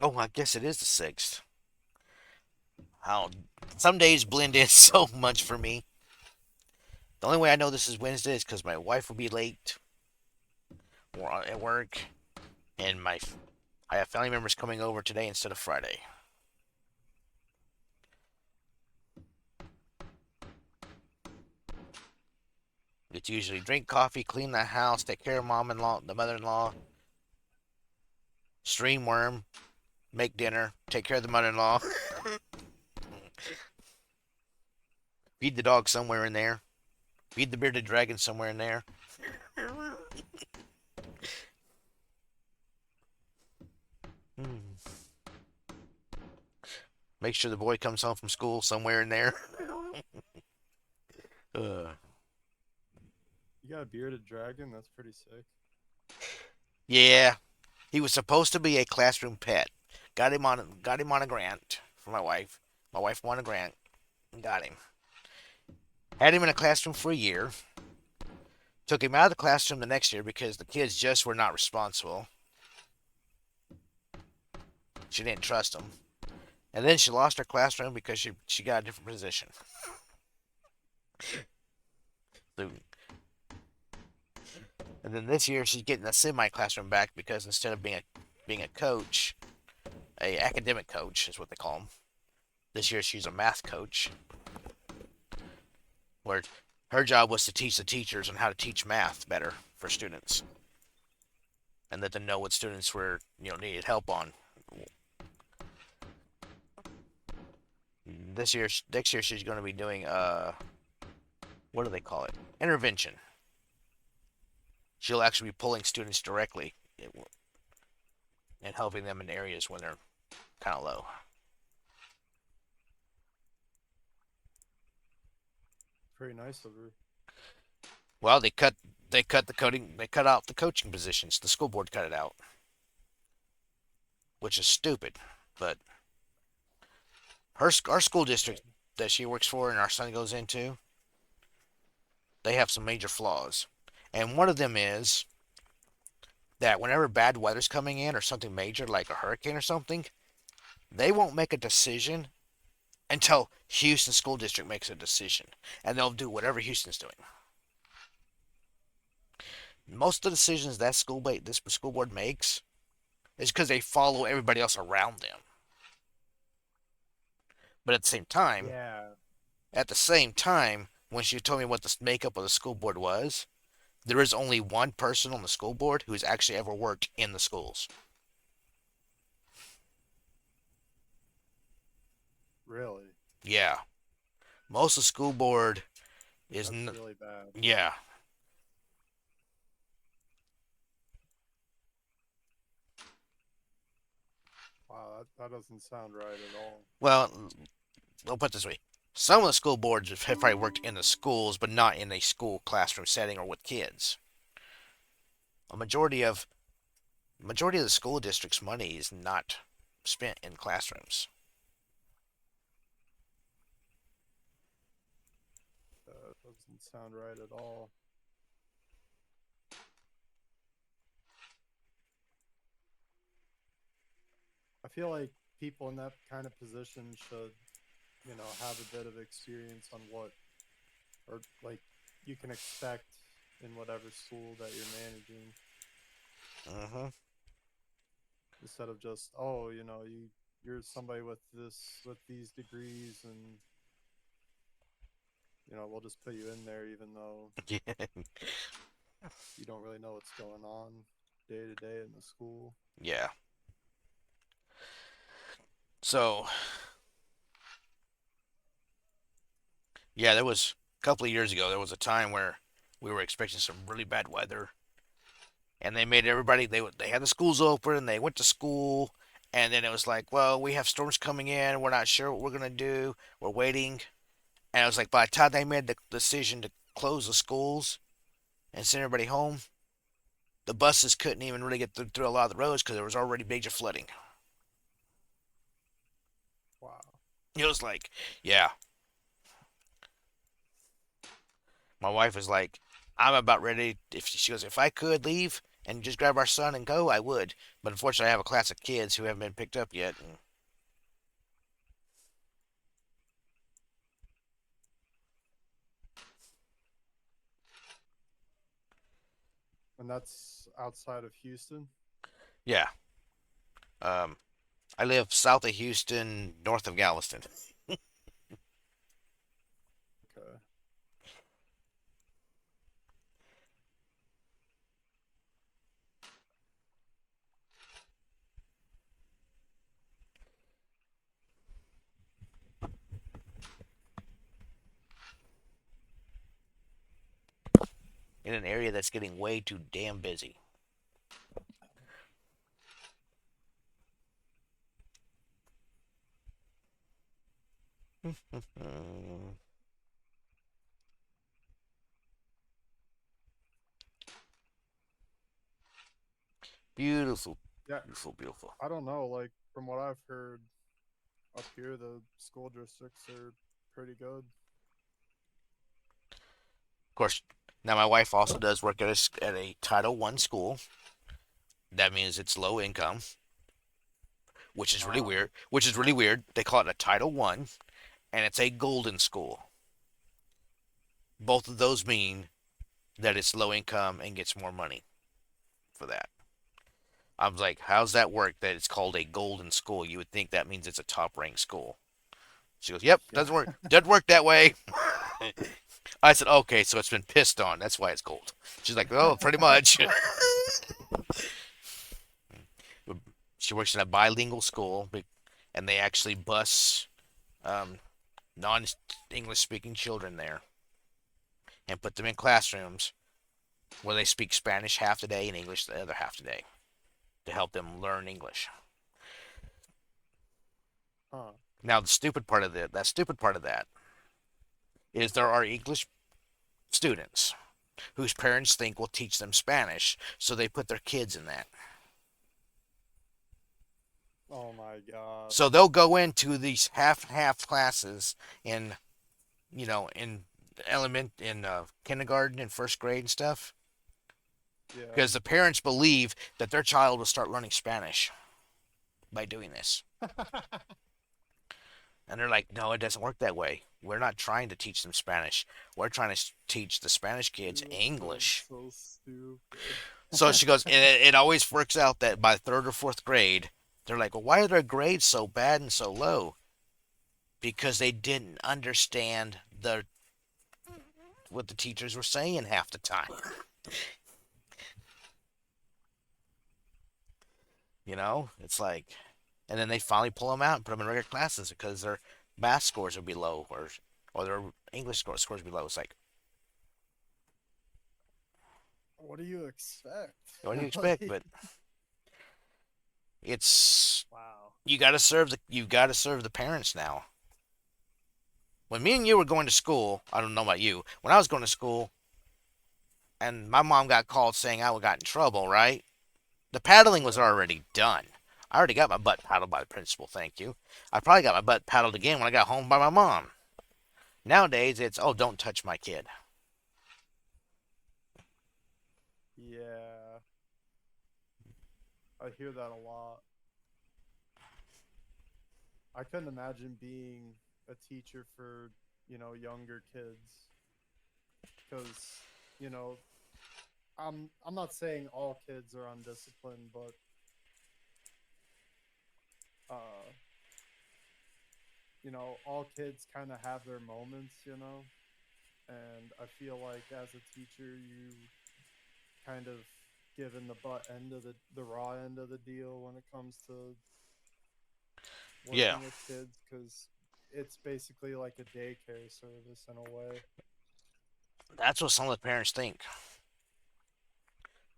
Oh, I guess it is the 6th. How some days blend in so much for me. The only way I know this is Wednesday is because my wife will be late or at work, and I have family members coming over today instead of Friday. It's usually drink coffee, clean the house, take care of mom-in-law, the mother-in-law, stream worm, make dinner, take care of the mother-in-law, feed the dog somewhere in there, feed the bearded dragon somewhere in there. Hmm. Make sure the boy comes home from school somewhere in there. uh, You got a bearded dragon? That's pretty sick. yeah, he was supposed to be a classroom pet. Got him on a grant for my wife. My wife won a grant and got him. Had him in a classroom for a year. Took him out of the classroom the next year because the kids just were not responsible. She didn't trust him. And then she lost her classroom because she got a different position. So, and then this year she's getting a semi classroom back because instead of being a coach, a academic coach is what they call them. This year she's a math coach, where her job was to teach the teachers on how to teach math better for students, and let them know what students were needed help on. Next year she's going to be doing what do they call it? Intervention. She'll actually be pulling students directly and helping them in areas when they're kind of low. Pretty nice of her. Well, they cut out the coaching positions. The school board cut it out, which is stupid. But our school district that she works for and our son goes into, they have some major flaws, and one of them is that whenever bad weather's coming in or something major like a hurricane or something, they won't make a decision until Houston School District makes a decision, and they'll do whatever Houston's doing. Most of the decisions that this school board makes is because they follow everybody else around them. But Yeah, at the same time, when she told me what the makeup of the school board was, there is only one person on the school board who's actually ever worked in the schools. really. Yeah, most of the school board is That's really bad. yeah. Wow, that doesn't sound right at all. Well, I'll put it this way: some of the school boards have probably worked in the schools, but not in a school classroom setting or with kids. A majority of the school district's money is not spent in classrooms. That doesn't sound right at all. I feel like people in that kind of position should, have a bit of experience on what, or like, you can expect in whatever school that you're managing, Uh-huh. instead of just, oh, you're somebody with these degrees, and we'll just put you in there even though you don't really know what's going on day to day in the school. Yeah. So, yeah, there was a couple of years ago, there was a time where we were expecting some really bad weather, and they made everybody they had the schools open and they went to school, and then it was like, well, we have storms coming in, we're not sure what we're gonna do, we're waiting, and it was like by the time they made the decision to close the schools and send everybody home, the buses couldn't even really get through a lot of the roads because there was already major flooding. Wow. It was like, yeah, my wife was like, I'm about ready. If she goes, if I could leave and just grab our son and go, I would. But unfortunately, I have a class of kids who haven't been picked up yet. And And that's outside of Houston. yeah, um, I live south of Houston, north of Galveston, Okay. in an area that's getting way too damn busy. Beautiful, Yeah, beautiful, beautiful. I don't know. Like from what I've heard up here, the school districts are pretty good. Of course, now my wife also does work at a Title One school. That means it's low income, which is really Uh, weird. Which is really weird. They call it a Title One, and it's a golden school. Both of those mean that it's low income and gets more money for that. I was like, how's that work that it's called a golden school? You would think that means it's a top ranked school. She goes, yep, yeah. doesn't work that way. I said, okay, so it's been pissed on. That's why it's gold. She's like, oh, pretty much. She works in a bilingual school, and they actually bus um, non-English speaking children there and put them in classrooms where they speak Spanish half the day and English the other half the day to help them learn English. Huh. Now, the stupid part of that stupid part of that is there are English students whose parents think will teach them Spanish, so they put their kids in that. Oh my god. So they'll go into these half classes in, in kindergarten and first grade and stuff, Yeah. because the parents believe that their child will start learning Spanish by doing this. And they're like, no, it doesn't work that way. We're not trying to teach them Spanish. We're trying to teach the Spanish kids Dude, that's English. so stupid. So she goes, and it always works out that by third or fourth grade, they're like, well, why are their grades so bad and so low? Because they didn't understand what the teachers were saying half the time. It's like, and then they finally pull them out and put them in regular classes because their math scores would be low or their English scores would be low. It's like, What do you expect? what do you expect? Like, But it's wow. you got to serve the parents now. When me and you were going to school, I don't know about you. When I was going to school, and my mom got called saying I got in trouble, right? The paddling was Yeah. already done. I already got my butt paddled by the principal, thank you. I probably got my butt paddled again when I got home by my mom. Nowadays, it's, oh, don't touch my kid. Yeah. I hear that a lot. I couldn't imagine being a teacher for, younger kids because, you know, I'm not saying all kids are undisciplined, but uh, all kids kind of have their moments. And I feel like as a teacher, you kind of given the butt end of the raw end of the deal when it comes to Yeah, working with kids because it's basically like a daycare service in a way. that's what some of the parents think.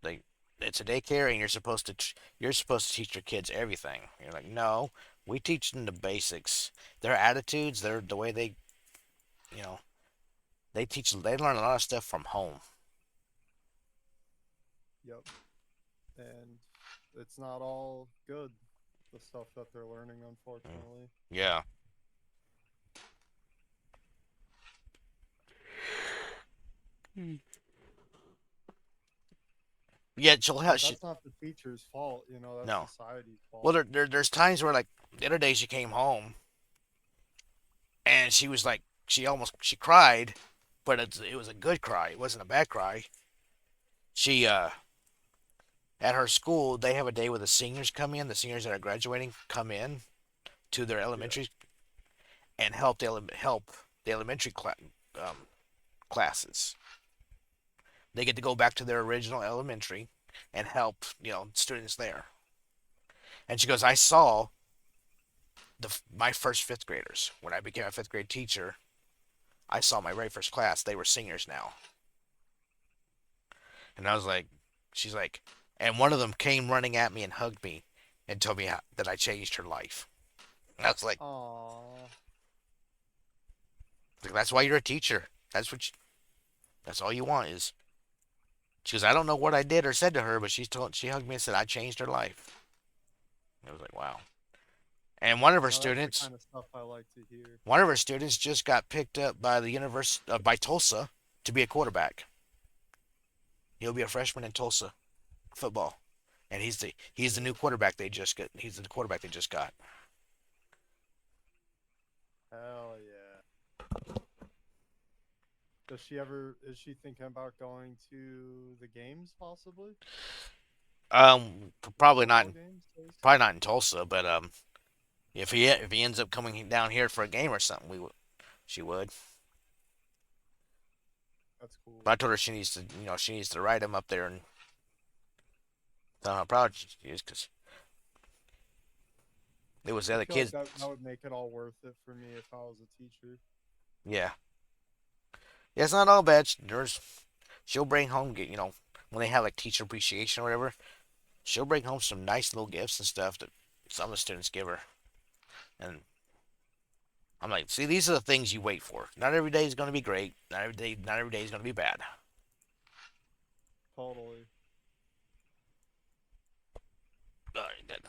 Like, it's a daycare, and you're supposed to teach your kids everything. You're like, no, we teach them the basics. Their attitudes, the way you know, they learn a lot of stuff from home. Yep. And it's not all good, the stuff that they're learning, Mm. unfortunately. Yeah. Yet she'll have But she that's not the teacher's fault, you know, that's no. society's Well, fault. there's times where like the other day she came home and she was like she cried, but it was a good cry. It wasn't a bad cry. She at her school they have a day where the seniors come in. The seniors that are graduating come in to their Yeah. elementary and help the elementary classes. They get to go back to their original elementary and help students there. And she goes, I saw my first fifth graders when I became a fifth grade teacher. I saw my very first class. They were seniors now, and I was like, she's like, and one of them came running at me and hugged me and told me that I changed her life. And I was Aww. like, that's why you're a teacher. That's all you want is. She goes, I don't know what I did or said to her, but she hugged me and said I changed her life. I was like, wow. And Now that's the kind of stuff I like to hear. one of her students just got picked up by the university by Tulsa to be a quarterback. He'll be a freshman in Tulsa football, and he's the new quarterback they just got. He's the quarterback they just got. Hell yeah. Is she thinking about going to the games possibly? The Probably not. football games, at least? Probably not in Tulsa, but if he ends up coming down here for a game or something, she would. That's cool. But I told her she needs to ride him up there and tell her how proud she is because it was the I other feel like kids. that would make it all worth it for me if I was a teacher. Yeah, yeah, it's not all bad. She'll bring home when they have like teacher appreciation or whatever. She'll bring home some nice little gifts and stuff that some of the students give her, and I'm like, see, these are the things you wait for. Not every day is going to be great. Not every day is going to be bad. Totally. All right, good.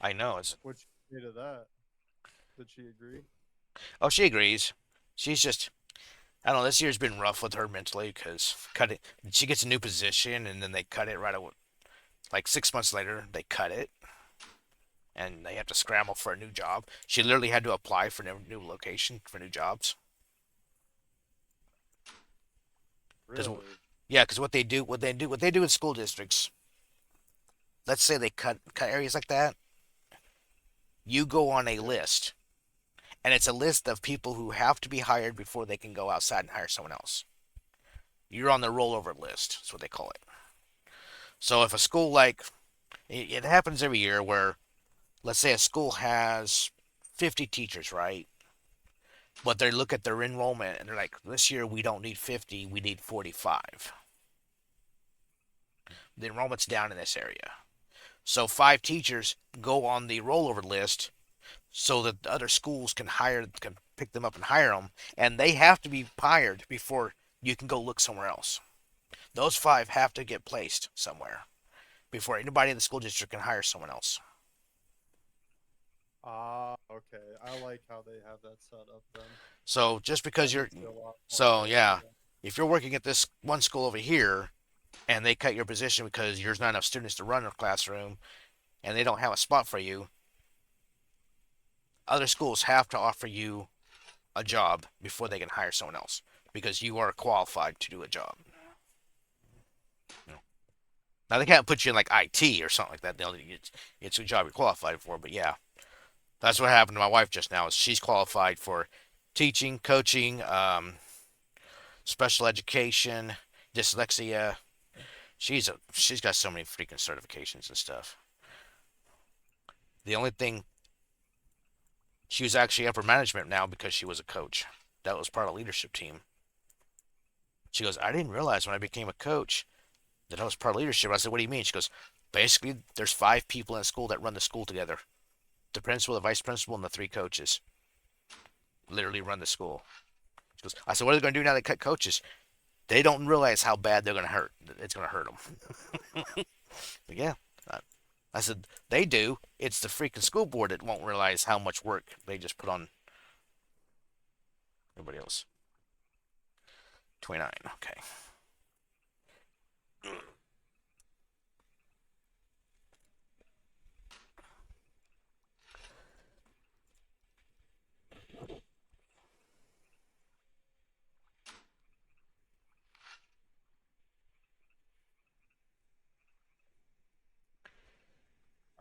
I know it's. What'd you say to that? Did she agree? Oh, she agrees. She's just. I don't know. This year's been rough with her mentally because cut it. She gets a new position and then they cut it right away. Like 6 months later, they cut it and they have to scramble for a new job. She literally had to apply for a new location for new jobs. Because Really? yeah, because what they do in school districts. Let's say they cut areas like that. You go on a Yeah. list, and it's a list of people who have to be hired before they can go outside and hire someone else. You're on the rollover list. That's what they call it. So if a school like it happens every year where let's say a school has 50 teachers, right? But they look at their enrollment and they're like, this year we don't need 50, we need 45. The enrollment's down in this area. So 5 teachers go on the rollover list so that the other schools can pick them up and hire them, and they have to be hired before you can go look somewhere else. Those 5 have to get placed somewhere before anybody in the school district can hire someone else. Ah, okay. I like how they have that set up then. So just because That you're makes it a lot more so fair, yeah, yeah. if you're working at this one school over here and they cut your position because there's not enough students to run a classroom and they don't have a spot for you, other schools have to offer you a job before they can hire someone else because you are qualified to do a job. Now they can't put you in like IT or something like that. It's a job you're qualified for, but yeah, that's what happened to my wife just now. Is she's qualified for teaching, coaching, special education, dyslexia. She's got so many freaking certifications and stuff. The only thing she was actually upper management now because she was a coach. That was part of the leadership team. She goes, I didn't realize when I became a coach that I was part of leadership. I said, what do you mean? She goes, basically, there's 5 people in the school that run the school together. The principal, the vice principal, and the 3 coaches literally run the school. She goes, I said, what are they going to do now they cut coaches? They don't realize how bad they're going to hurt. It's going to hurt them. But yeah, I said, they do. It's the freaking school board that won't realize how much work they just put on everybody else. 29. Okay.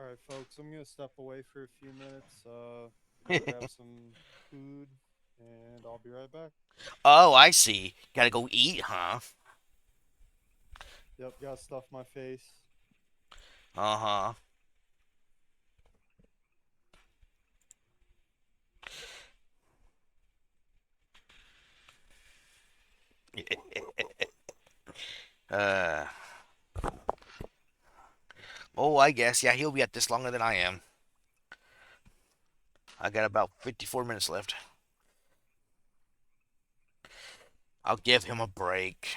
All right, folks, I'm gonna step away for a few minutes. Grab some food, and I'll be right back. Oh, I see. Gotta go eat, huh? Yep, gotta stuff my face. Uh huh. uh. Oh, I guess. Yeah, he'll be at this longer than I am. I got about 54 minutes left. I'll give him a break.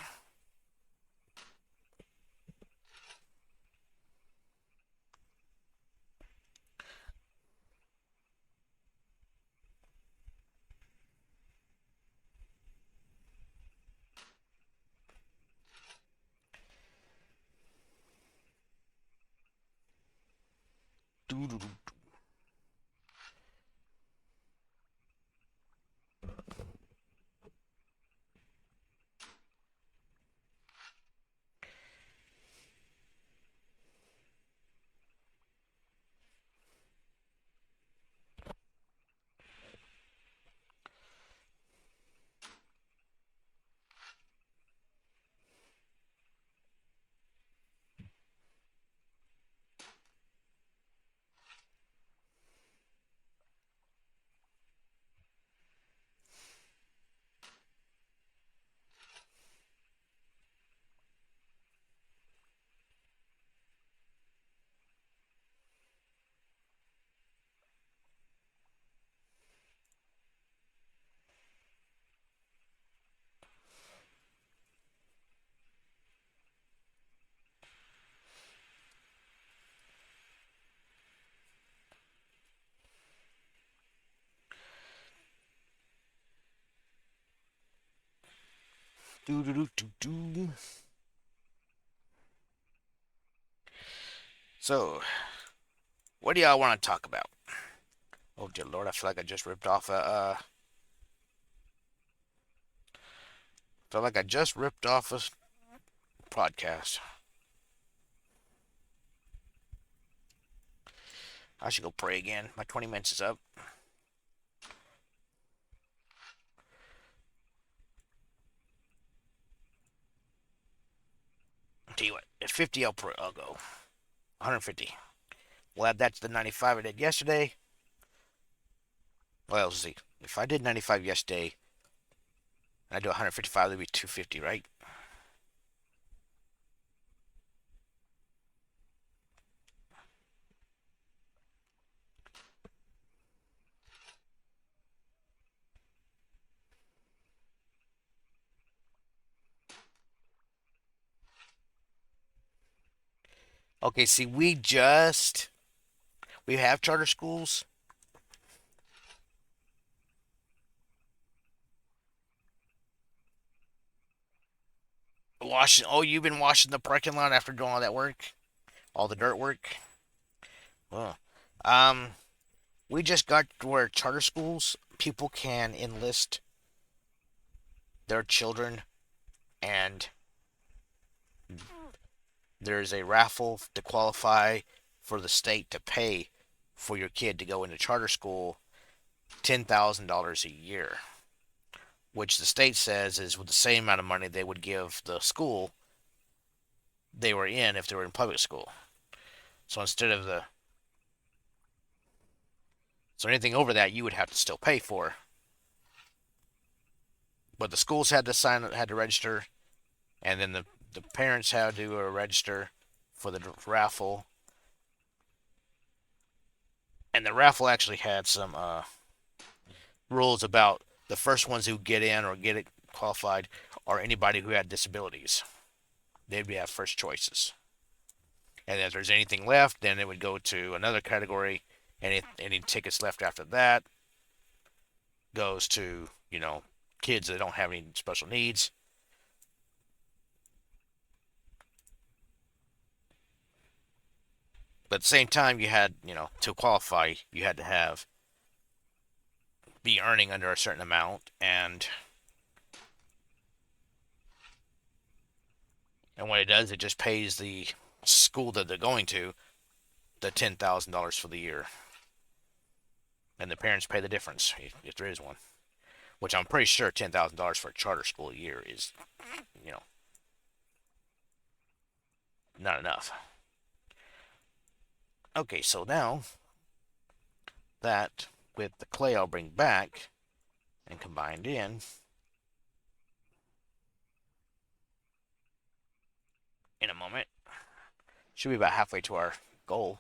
Do do do do do. So, what do y'all want to talk about? Oh dear Lord, I feel like I just ripped off a. Feel like I just ripped off a podcast. I should go pray again. My 20 minutes is up. I'll tell you what, at 50, I'll go. 150. We'll add that to the 95 I did yesterday. Well, let's see. If I did 95 yesterday and I do 155, that'd be 250, right? Okay, see, we have charter schools. Washing. Oh, you've been washing the parking lot after doing all that work, all the dirt work. Well, um, we just got where charter schools people can enlist their children, and there's a raffle to qualify for the state to pay for your kid to go into charter school $10,000 a year, which the state says is with the same amount of money they would give the school they were in if they were in public school. So instead of the so anything over that you would have to still pay for. But the schools had to register, and then the parents had to register for the raffle. And the raffle actually had some rules about the first ones who get in or get it qualified are anybody who had disabilities. They'd have first choices. And if there's anything left, then it would go to another category. And any tickets left after that goes to, kids that don't have any special needs. But at the same time, you had, to qualify, you had to be earning under a certain amount, and what it does, it just pays the school that they're going to the $10,000 for the year, and the parents pay the difference if there is one. Which I'm pretty sure $10,000 for a charter school a year is, you know, not enough. Okay, so now that with the clay I'll bring back and combined in a moment, should be about halfway to our goal.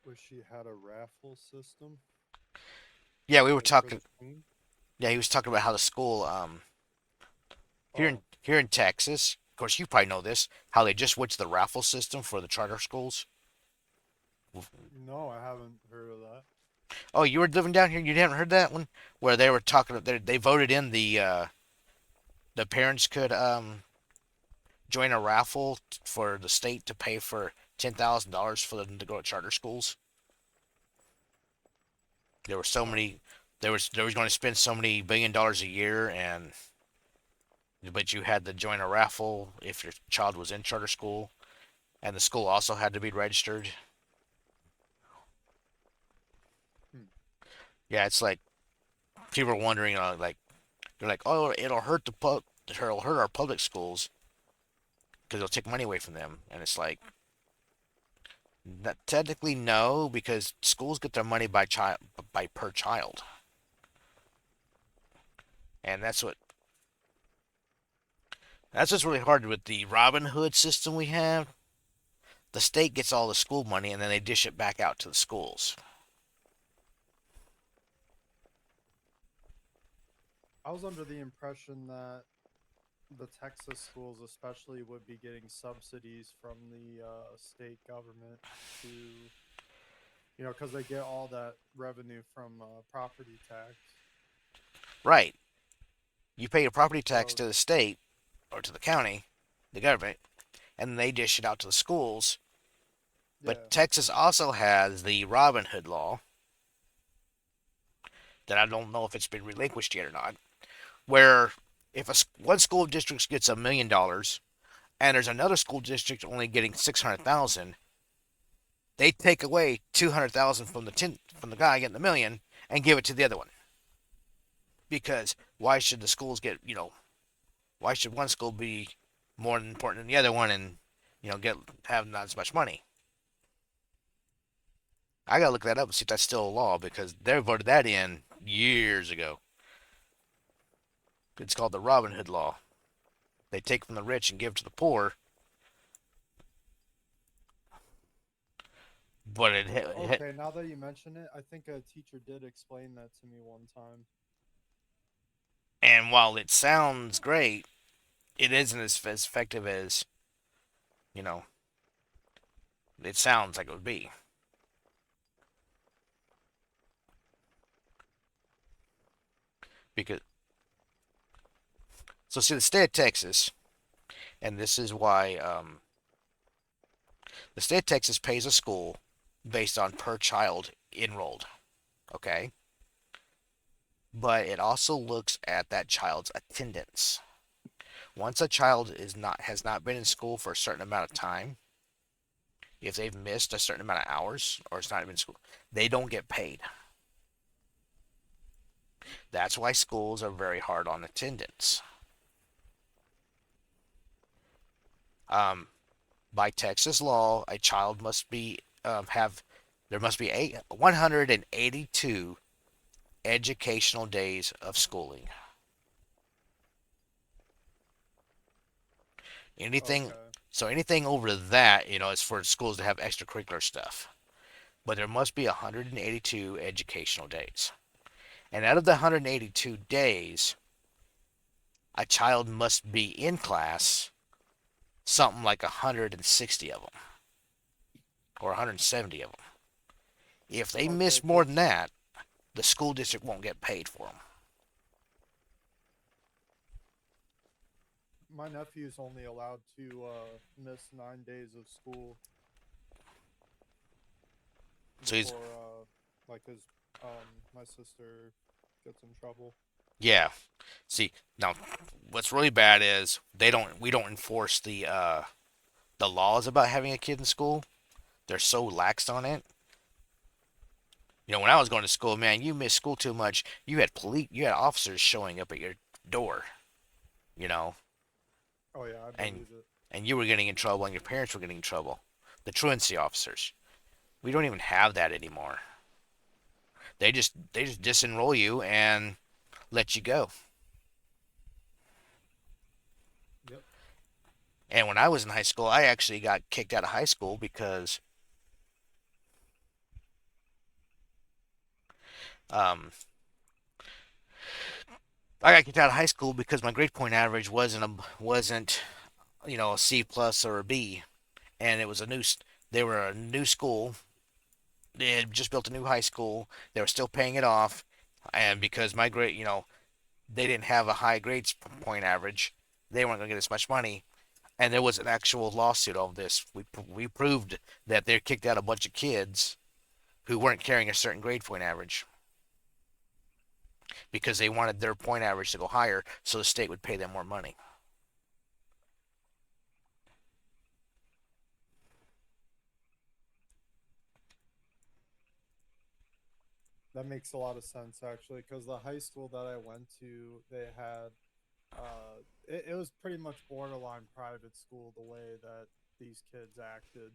Wish she had a raffle system, Yeah, we were like for the talking. queen. Yeah, he was talking about how the school here in Oh, here in Texas. Of course, you probably know this. How they just switched the raffle system for the charter schools. no, I haven't heard of that. Oh, you were living down here. You haven't heard that one, where they were talking. They voted in the parents could join a raffle for the state to pay for $10,000 for them to go to charter schools. There were so Huh. many. There was going to spend so many $1 billion a year, and but you had to join a raffle if your child was in charter school, and the school also had to be registered. Hmm. Yeah, it's like people are wondering, like they're like, oh, it'll hurt our public schools because it'll take money away from them, and it's like, technically no, because schools get their money by per child, and that's what's really hard with the Robin Hood system we have. The state gets all the school money and then they dish it back out to the schools. I was under the impression that the Texas schools, especially, would be getting subsidies from the state government to, because they get all that revenue from property tax. Right. You pay your property tax So, to the state or to the county, the government, and they dish it out to the schools. But yeah. Texas also has the Robin Hood law that I don't know if it's been relinquished yet or not, where if one school district gets $1 million and there's another school district only getting 600,000, they take away 200,000 from the guy getting the million and give it to the other one. Because why should the schools get, why should one school be more important than the other one and, get have not as much money? I gotta look that up and see if that's still a law because they voted that in years ago. It's called the Robin Hood law. They take from the rich and give to the poor, but Okay, now that you mention it, I think a teacher did explain that to me one time. and while it sounds great, it isn't as effective as you know it sounds like it would be. Because so see the state of Texas, and this is why the state of Texas pays a school based on per child enrolled. Okay, but it also looks at that child's attendance. Once a child has not been in school for a certain amount of time, if they've missed a certain amount of hours or it's not even in school, they don't get paid. That's why schools are very hard on attendance. Um, by Texas law, a child must be have there must be 182 educational days of schooling. Anything Okay. So anything over that, is for schools to have extracurricular stuff. But there must be 182 educational days. And out of the 182 days, a child must be in class something like 160 of them or 170 of them. If they Okay, miss more because than that, the school district won't get paid for them. my nephew's only allowed to miss 9 days of school So he's, before like his my sister gets in trouble. yeah. See, now what's really bad is we don't enforce the laws about having a kid in school. They're so lax on it. When I was going to school, man, you missed school too much. You had officers showing up at your door, you know, Oh yeah, I and believe it. and you were getting in trouble and your parents were getting in trouble. The truancy officers. We don't even have that anymore. They just disenroll you and let you go. Yep. And when I was in high school, I actually got kicked out of high school because um, I got kicked out of high school because my grade point average wasn't a C plus or a B, and it was they were a new school. They had just built a new high school. They were still paying it off, and because my grade, they didn't have a high grades point average, they weren't going to get as much money. And there was an actual lawsuit over this. We proved that they kicked out a bunch of kids who weren't carrying a certain grade point average because they wanted their point average to go higher, so the state would pay them more money. That makes a lot of sense actually, because the high school that I went to, they had it was pretty much borderline private school the way that these kids acted.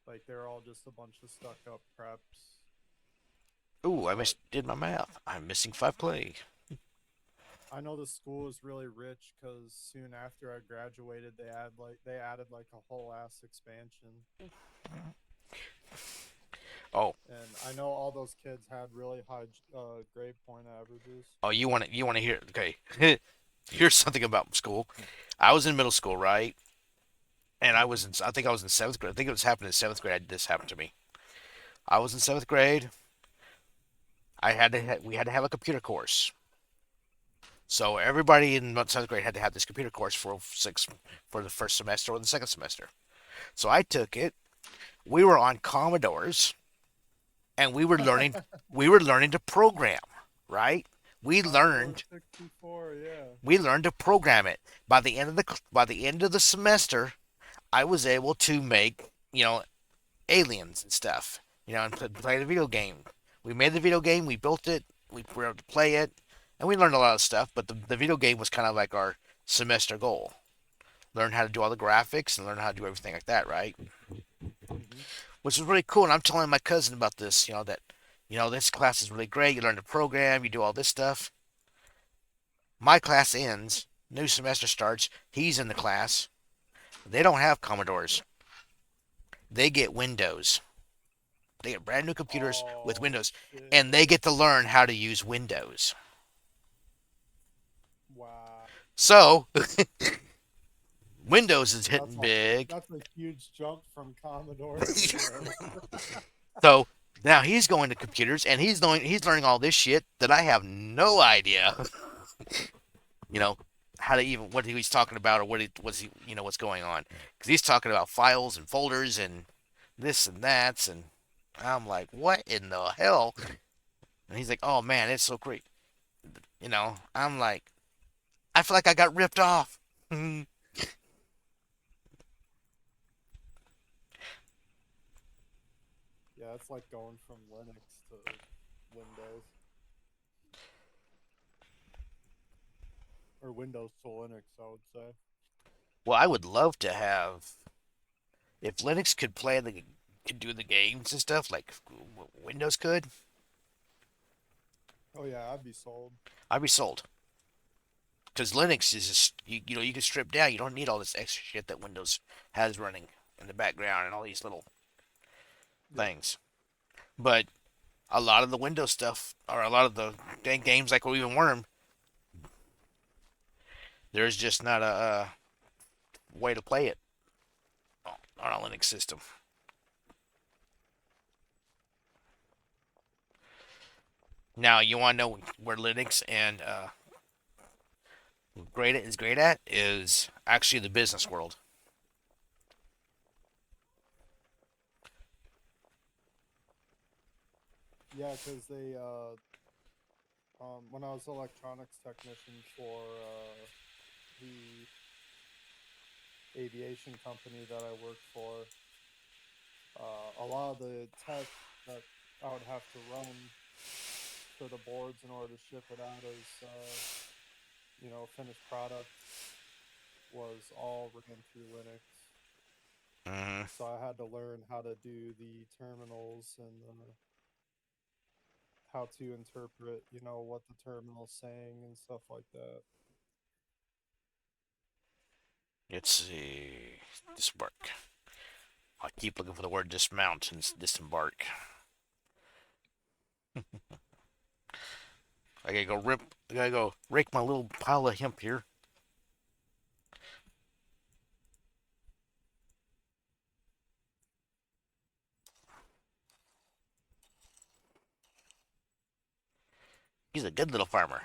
Like they're all just a bunch of stuck up preps. Ooh, I But did my math. I'm missing 5 play. I know the school is really rich because soon after I graduated, they added like a whole ass expansion, Oh, and I know all those kids had really high grade point averages. oh, you want to hear? Okay, here's something about school. I was in middle school, right? And Hmm. I think I was in seventh grade. I think it was happening in seventh grade. This happened to me. I was in seventh grade. We had to have a computer course. So everybody in seventh grade had to have this computer course for the first semester or the second semester. So I took it. We were on Commodores, and we were learning to program, right? We Commodore learned 64, yeah. we learned to program it. By the end of the semester, I was able to make aliens and stuff, and play the video game. We made the video game, we built it, we were able to play it, and we learned a lot of stuff. But the video game was kind of like our semester goal. Learn how to do all the graphics and learn how to do everything like that, right? Hmm. Which was really cool. And I'm telling my cousin about this, this class is really great. You learn to program, you do all this stuff. My class ends, new semester starts. He's in the class. They don't have Commodores. They get Windows. They get brand new computers with Oh Windows, and they shit! get to learn how to use Windows. Wow, So Windows is that's hitting a big. that's a huge jump from Commodore to Windows. So now he's going to computers and he's learning all this shit that I have no idea. you know how to even what he's talking about or what's going on because he's talking about files and folders and this and that and I'm like what in the hell and he's like oh man it's so great I'm like I feel like I got ripped off. Yeah, it's like going from Linux to Windows, or Windows to Linux, I would say. Well, I would love to have if Linux could do the games and stuff like Windows could. Oh yeah, I'd be sold. I'd be sold. Because Linux is just, you know, you can strip down. You don't need all this extra shit that Windows has running in the background and all these little Yep. things. But a lot of the Windows stuff, or a lot of the games like even Worm, there's just not a way to play it on a Linux system. Now, you want to know where Linux and great at is actually the business world. Yeah, because when I was electronics technician for the aviation company that I worked for, a lot of the tech that I would have to run for the boards in order to ship it out as finished product was all ran through Linux. Mm-hmm. So I had to learn how to do the terminals and how to interpret, what the terminal's saying and stuff like that. Let's see. Disembark. I keep looking for the word dismount and disembark. I gotta go rake my little pile of hemp here. He's a good little farmer.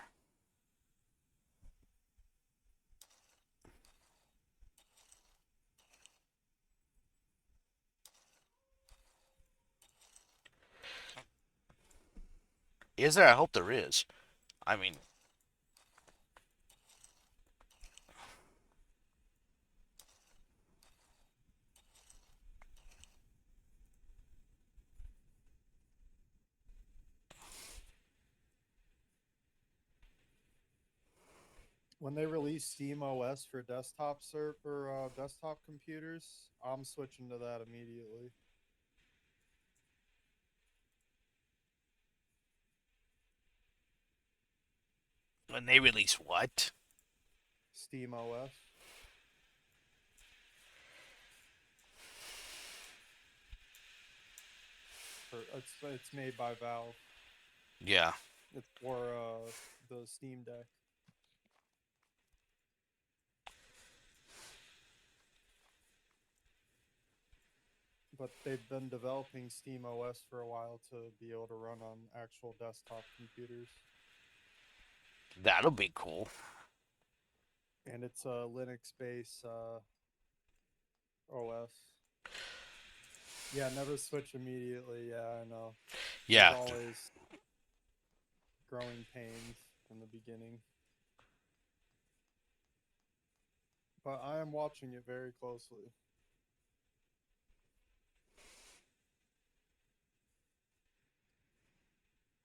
Is there? I hope there is. I mean, When they release Steam OS for desktop computers, I'm switching to that immediately. when they release what? Steam OS. It's made by Valve. Yeah. It's for the Steam Deck. But they've been developing Steam OS for a while to be able to run on actual desktop computers. That'll be cool. And it's a Linux based OS. Yeah, never switch immediately. Yeah, I know. There's Yeah. always growing pains in the beginning. But I am watching it very closely.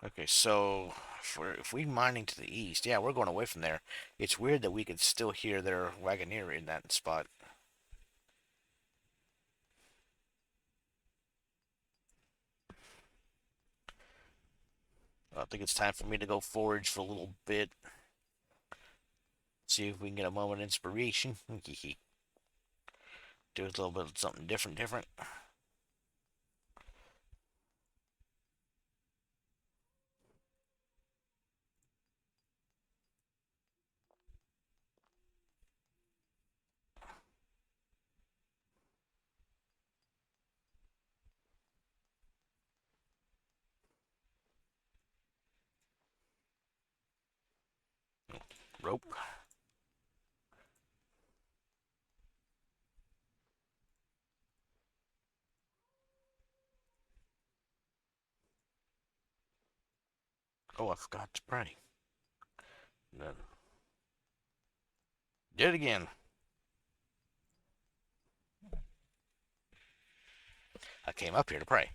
Okay, so if we mining to the east, yeah, we're going away from there. It's weird that we could still hear their Wagoneer in that spot. I think it's time for me to go forage for a little bit. See if we can get a moment of inspiration. Do a little bit of something different. Rope. Oh, I forgot to pray. Then did it again. I came up here to pray.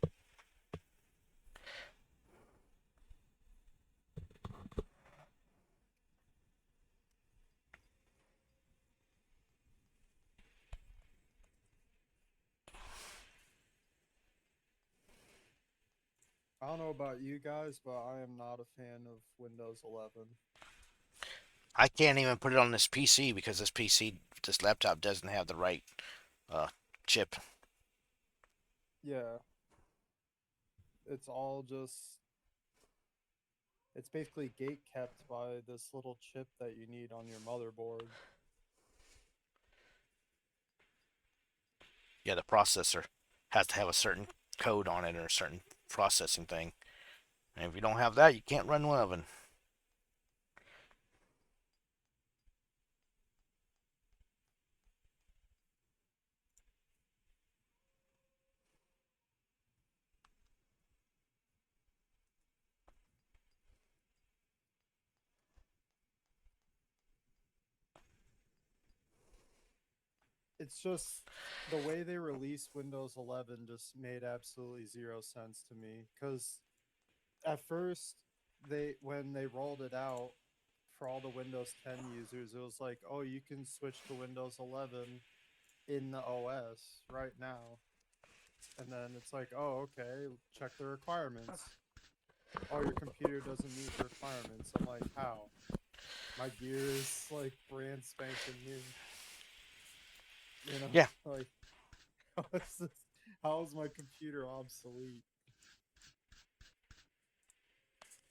I don't know about you guys, but I am not a fan of Windows 11. I can't even put it on this PC because this laptop doesn't have the right uh, chip. Yeah, it's all just it's basically gate kept by this little chip that you need on your motherboard. Yeah, the processor has to have a certain code on it or a certain processing thing. And if you don't have that, you can't run one of them. It's just the way they released Windows 11 just made absolutely zero sense to me cuz at first they when they rolled it out for all the Windows 10 users, it was like, "Oh, you can switch to Windows 11 in the OS right now." And then it's like, "Oh, okay, check the requirements." "Oh, your computer doesn't meet the requirements." I'm like, "How? My gear is like brand spanking new." You know, Yeah, like how is this? How is my computer obsolete?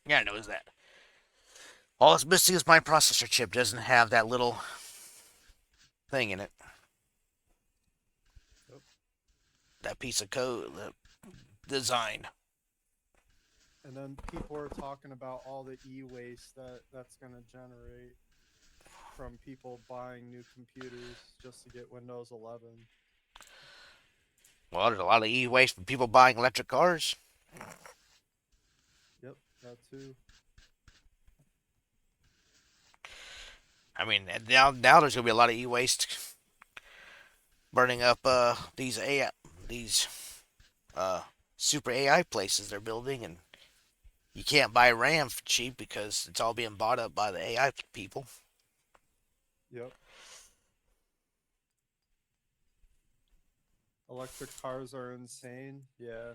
yeah, I knows that. All it's missing is my processor chip doesn't have that little thing in it. Yep. That piece of code, the design. And then people are talking about all the e-waste that's going to generate from people buying new computers just to get Windows 11. Well, there's a lot of e-waste from people buying electric cars. Yep, that too. I mean, now there's gonna be a lot of e-waste burning up these uh super AI places they're building, and you can't buy RAM for cheap because it's all being bought up by the AI people. Yep. Electric cars are insane. Yeah,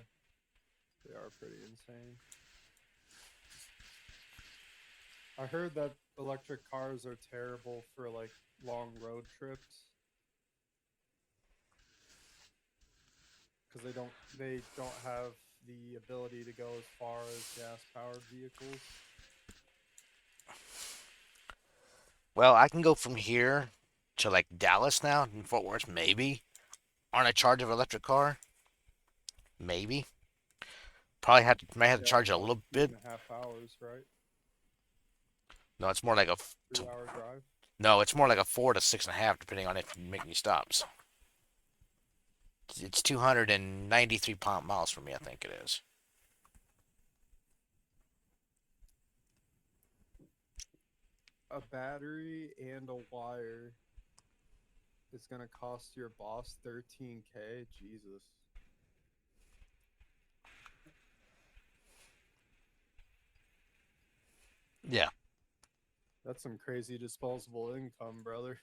they are pretty insane. I heard that electric cars are terrible for like long road trips because they don't have the ability to go as far as gas powered vehicles. Well, I can go from here to like Dallas now in Fort Worth, maybe on a charge of electric car, maybe. Probably might have to Yeah, charge it it's a like little two bit. and a half hours, right? No, it's more like 3 hour drive. no, it's more like a 4 to 6.5, depending on if you make any stops. It's 293 miles from me, I think it is. A battery and a wire is gonna cost your boss 13K. Jesus, Yeah. that's some crazy disposable income, brother.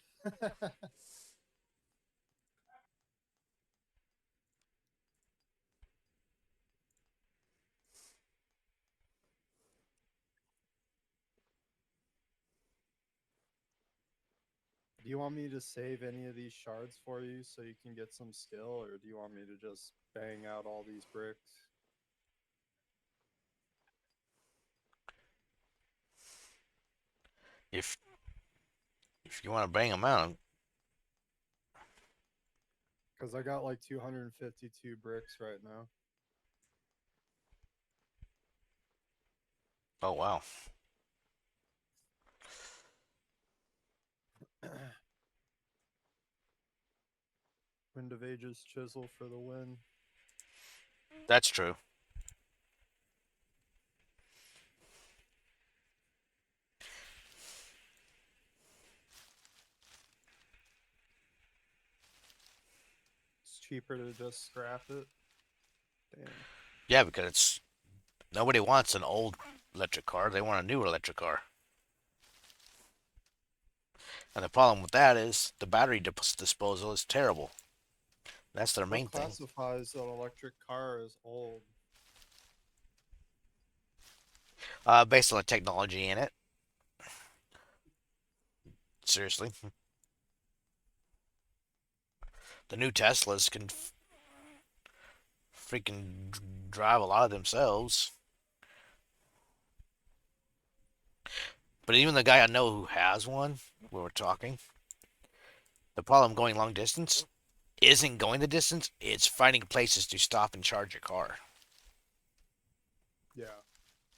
Do you want me to save any of these shards for you so you can get some skill, or do you want me to just bang out all these bricks? If if you want to bang them out, Because I got like 252 bricks right now. oh wow. Wind of Ages chisel for the win. That's true. It's cheaper to just scrap it. Damn. Yeah, because it's nobody wants an old electric car. They want a new electric car. And the problem with that is the battery disposal is terrible. That's their What main thing. classifies an electric car as old? Based on the technology in it. seriously. The new Teslas can freaking drive a lot of themselves. But even the guy I know who has one, we were talking, the problem going long distance isn't going the distance, it's finding places to stop and charge your car. Yeah,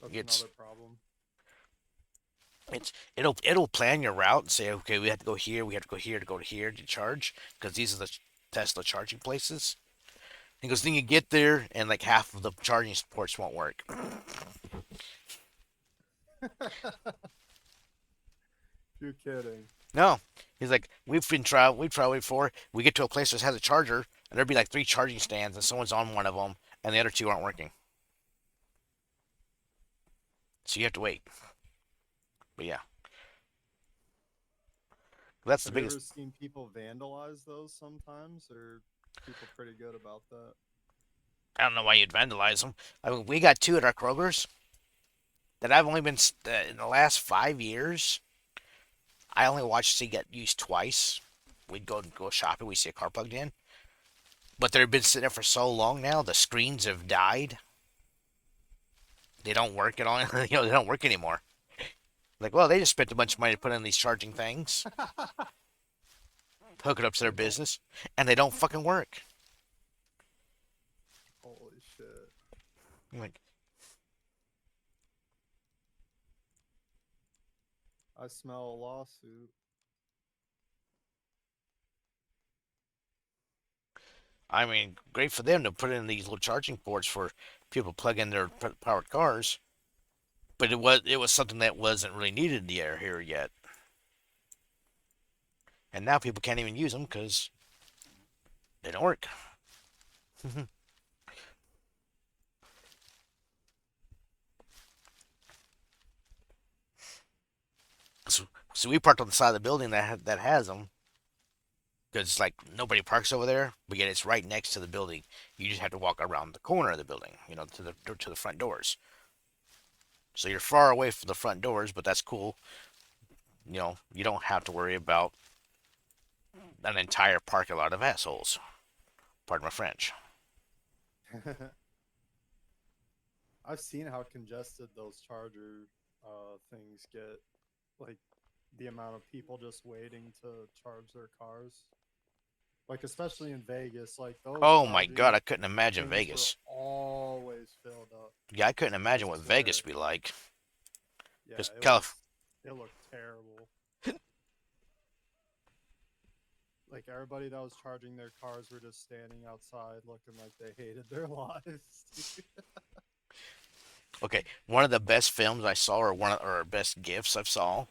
that's It's another problem. it'll plan your route and say, okay, we have to go here, we have to go here to go to here to charge because these are the Tesla charging places. He goes, then you get there and like half of the charging ports won't work. You're kidding. No, he's like, we've traveled before. We get to a place that has a charger and there'd be like three charging stands and someone's on one of them and the other two aren't working. So you have to wait. But yeah, that's the Have you ever biggest. seen people vandalize those sometimes, or people pretty good about that? I don't know why you'd vandalize them. I mean, we got two at our Kroger's that I've only been in the last 5 years. I only watched see get used twice. We'd go shopping. We see a car plugged in, but they've been sitting there for so long now. The screens have died. They don't work at all. They don't work anymore. Like, well, they just spent a bunch of money to put in these charging things, hook it up to their They don't. business, and they don't fucking work. Holy shit. I'm like, I smell a lawsuit. I mean, great for them to put in these little charging ports for people to plug in their powered cars, but it was something that wasn't really needed in the air here yet, and now people can't even use them because they don't work. So we parked on the side of the building that has them because like nobody parks over there, but yet it's right next to the building. You just have to walk around the corner of the building, to the front doors. So you're far away from the front doors, but that's cool. You don't have to worry about an entire parking lot of assholes. Pardon my French. I've seen how congested those charger things get. Like the amount of people just waiting to charge their cars. Like especially in Vegas, like those Oh my god, charging I couldn't imagine things were Vegas. always filled up. Yeah, I couldn't I imagine what Vegas swear. would be like. Yeah, Because Calif- it looked terrible. Like everybody that was charging their cars were just standing outside looking like they hated their lives. okay, one of the best films I saw, or best gifts I saw,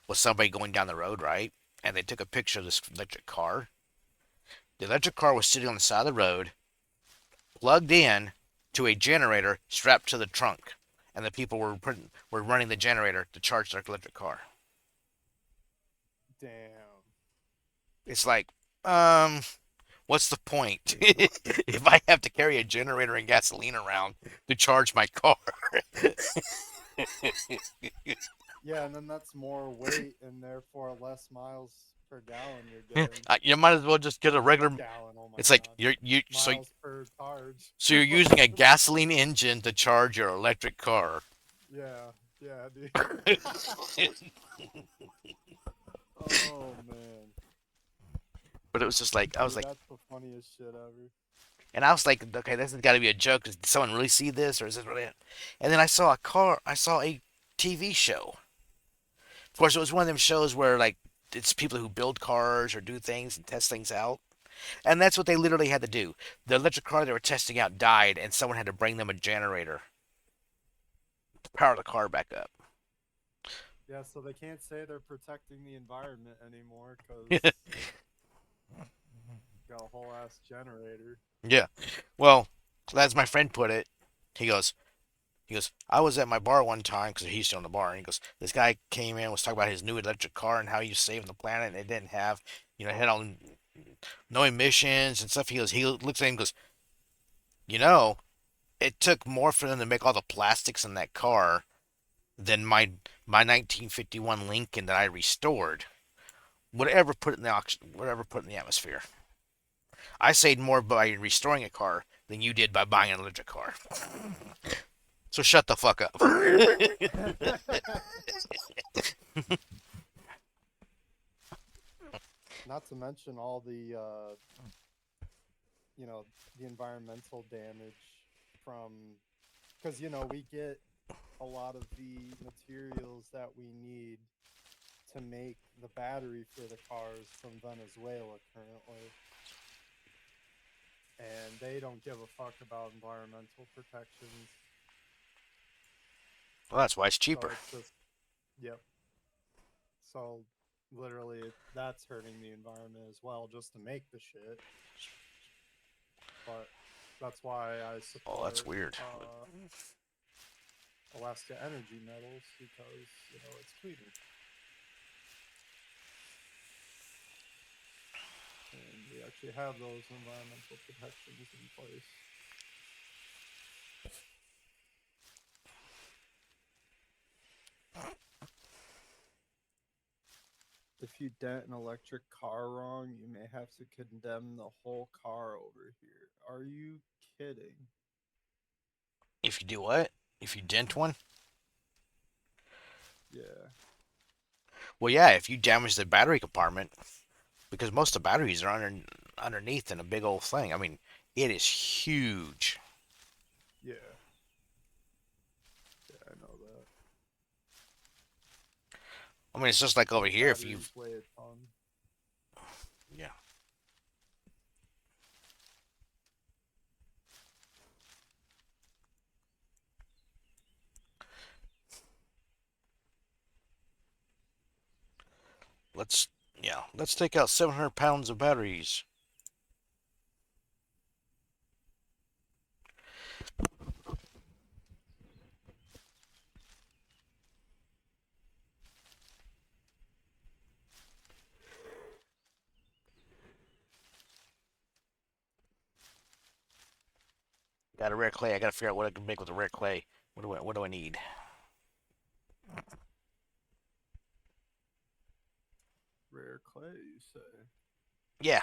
was somebody going down the road, right? And they took a picture of this electric car. The electric car was sitting on the side of the road, plugged in to a generator strapped to the trunk, and the people were running the generator to charge their electric car. Damn. It's like, um, what's the point if I have to carry a generator and gasoline around to charge my car? Yeah, and then that's more weight and therefore less miles per gallon you're getting. You might as well just get a Not regular. gallon, oh my It's like god. you're Miles per charge. you're using a gasoline engine to charge your electric car. Yeah, yeah, dude. Oh man. But it was just like I was Dude, like, that's the funniest shit ever. and I was like, okay, this has got to be a joke. Did someone really see this, or is this really it? And then I saw a car. I saw a TV show. Of course, it was one of them shows where like it's people who build cars or do things and test things out. And that's what they literally had to do. The electric car they were testing out died, and someone had to bring them a generator to power the car back up. Yeah, so they can't say they're protecting the environment anymore because got a whole ass generator. Yeah. Well, as my friend put it, he goes, I was at my bar one time because he's still in the bar, and he goes, this guy came in, was talking about his new electric car and how he was saving the planet, and it didn't have, it had all no emissions and stuff. He looks at him and goes, you know, it took more for them to make all the plastics in that car than my 1951 Lincoln that I restored. Whatever put in the whatever put in the atmosphere. I saved more by restoring a car than you did by buying an electric car. So shut the fuck up. Not to mention all the you know, the environmental damage from, because we get a lot of the materials that we need to make the battery for the cars from Venezuela currently, and they don't give a fuck about environmental protections. Well, that's why it's So cheaper. it's just, yep. So literally, that's hurting the environment as well, just to make the shit. But that's why I Oh, that's support weird. Alaska Energy Metals, because it's cleaner and we actually have those environmental protections in place. If you dent an electric car wrong, you may have to condemn the whole car over here. Are you kidding? If you do what? If you dent one? Yeah. Well, yeah. If you damage the battery compartment, because most of the batteries are underneath in a big old thing. I mean, it is huge. Yeah. Yeah, I know that. I mean, it's just like over Those here. If you, batteries weigh a ton. yeah, let's, yeah, let's take out 700 pounds of batteries. Got a rare clay. I gotta figure out what I can make with a rare clay. What do I need? Rare clay, you say? Yeah,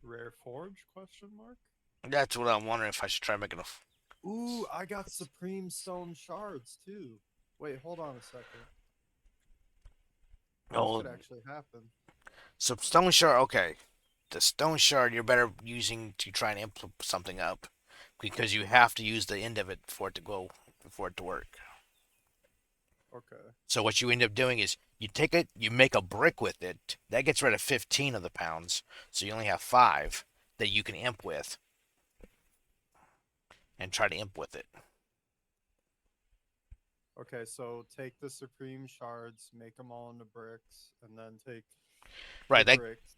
Rare forge? Question mark. that's what I'm wondering if I should try making a. Ooh, I got supreme stone shards too. Wait, hold on a second. That Oh, could actually happen. some stone shard. Okay, the stone shard you're better using to try and implement something up, because you have to use the end of it for it to go, for it to work. Okay. So what you end up doing is you take it, you make a brick with it. That gets rid of 15 of the pounds, so you only have 5 that you can imp with and try to imp with it. Okay, so take the supreme shards, make them all into bricks, and then take the Right? That bricks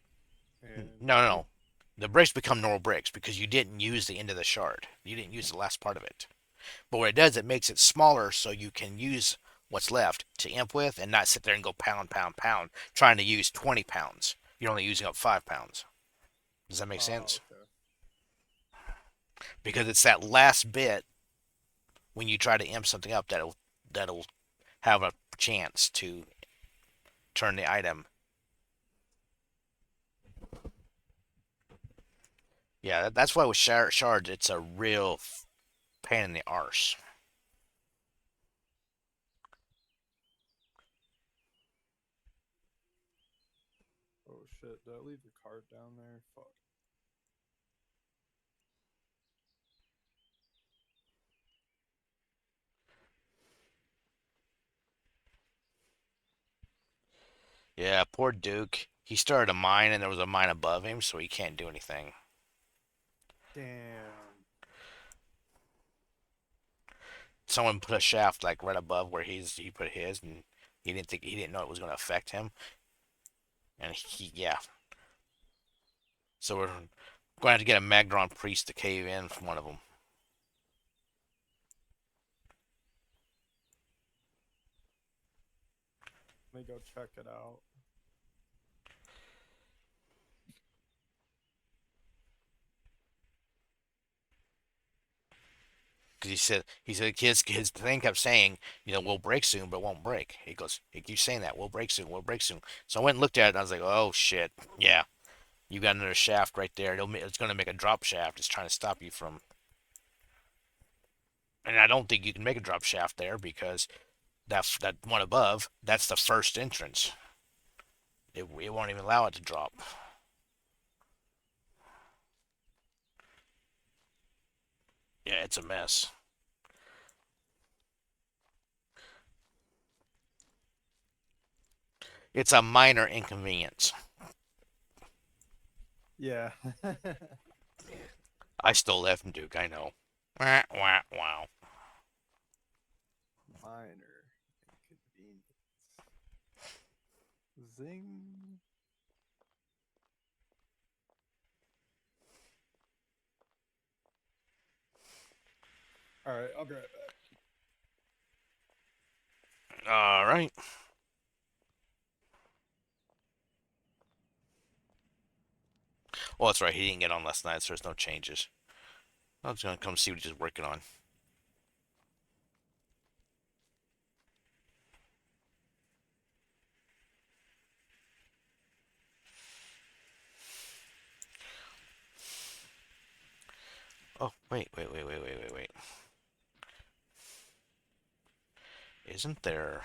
and no, no, imp. no. The bricks become normal bricks because you didn't use the end of the shard. You didn't use the last part of it. But what it does, it makes it smaller so you can use what's left to imp with and not sit there and go pound, pound, pound, trying to use 20 pounds. You're only using up 5 pounds. Does that make sense? Okay. Because it's that last bit when you try to imp something up that'll have a chance to turn the item. Yeah, that's why with shards, it's a real pain in the arse. Oh shit, did I leave the card down there? Fuck. Yeah, poor Duke. He started a mine and there was a mine above him, so he can't do anything. Damn. Someone put a shaft like right above where he put his, and he didn't know it was going to affect him. And yeah. So we're going to have to get a Magdron priest to cave in from one of them. Let me go check it out. Because he said his thing kept saying, we'll break soon, but it won't break. He goes, he keeps saying that, we'll break soon, we'll break soon. So I went and looked at it, and I was like, oh shit, yeah, you got another shaft right there. It's gonna make a drop shaft. It's trying to stop you from. And I don't think you can make a drop shaft there because that one above, that's the first entrance. It won't even allow it to drop. Yeah, it's a mess. It's a minor inconvenience. Yeah. I still left him, Duke. I know. Wah, wah, wow. Minor inconvenience. Zing. All right, I'll be right back. All right. Well, that's right. He didn't get on last night, so there's no changes. I was gonna come see what he's working on. Oh, wait. Isn't there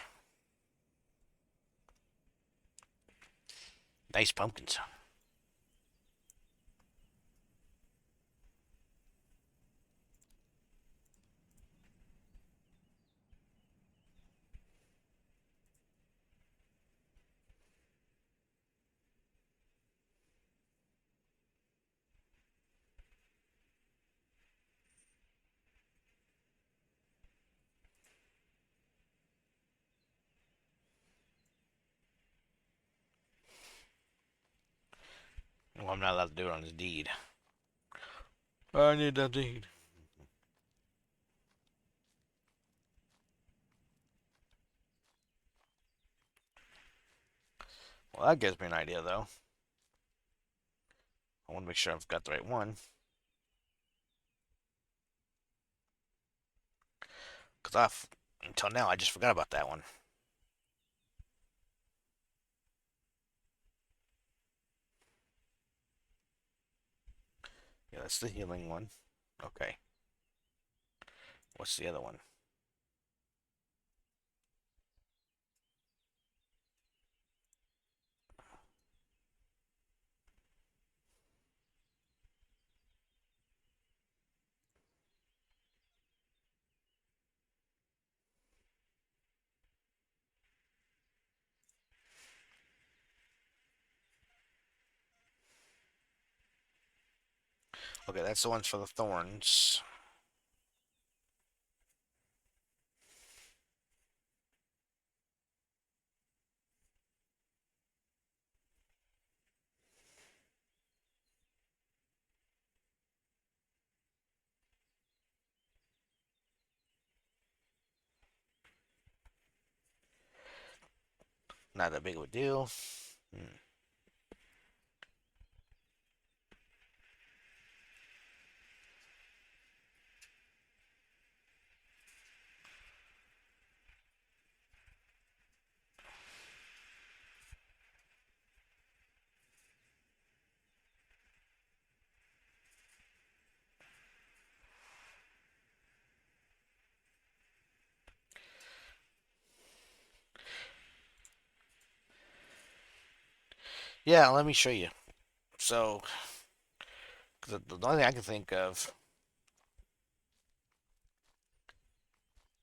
nice pumpkins? Well, I'm not allowed to do it on his deed. I need that deed. Well, that gives me an idea, though. I want to make sure I've got the right one. Because until now, I just forgot about that one. Yeah, that's the healing one. Okay. What's the other one? Okay, that's the one for the thorns. Not that big of a deal. Hmm. Yeah, let me show you. So, the only thing I can think of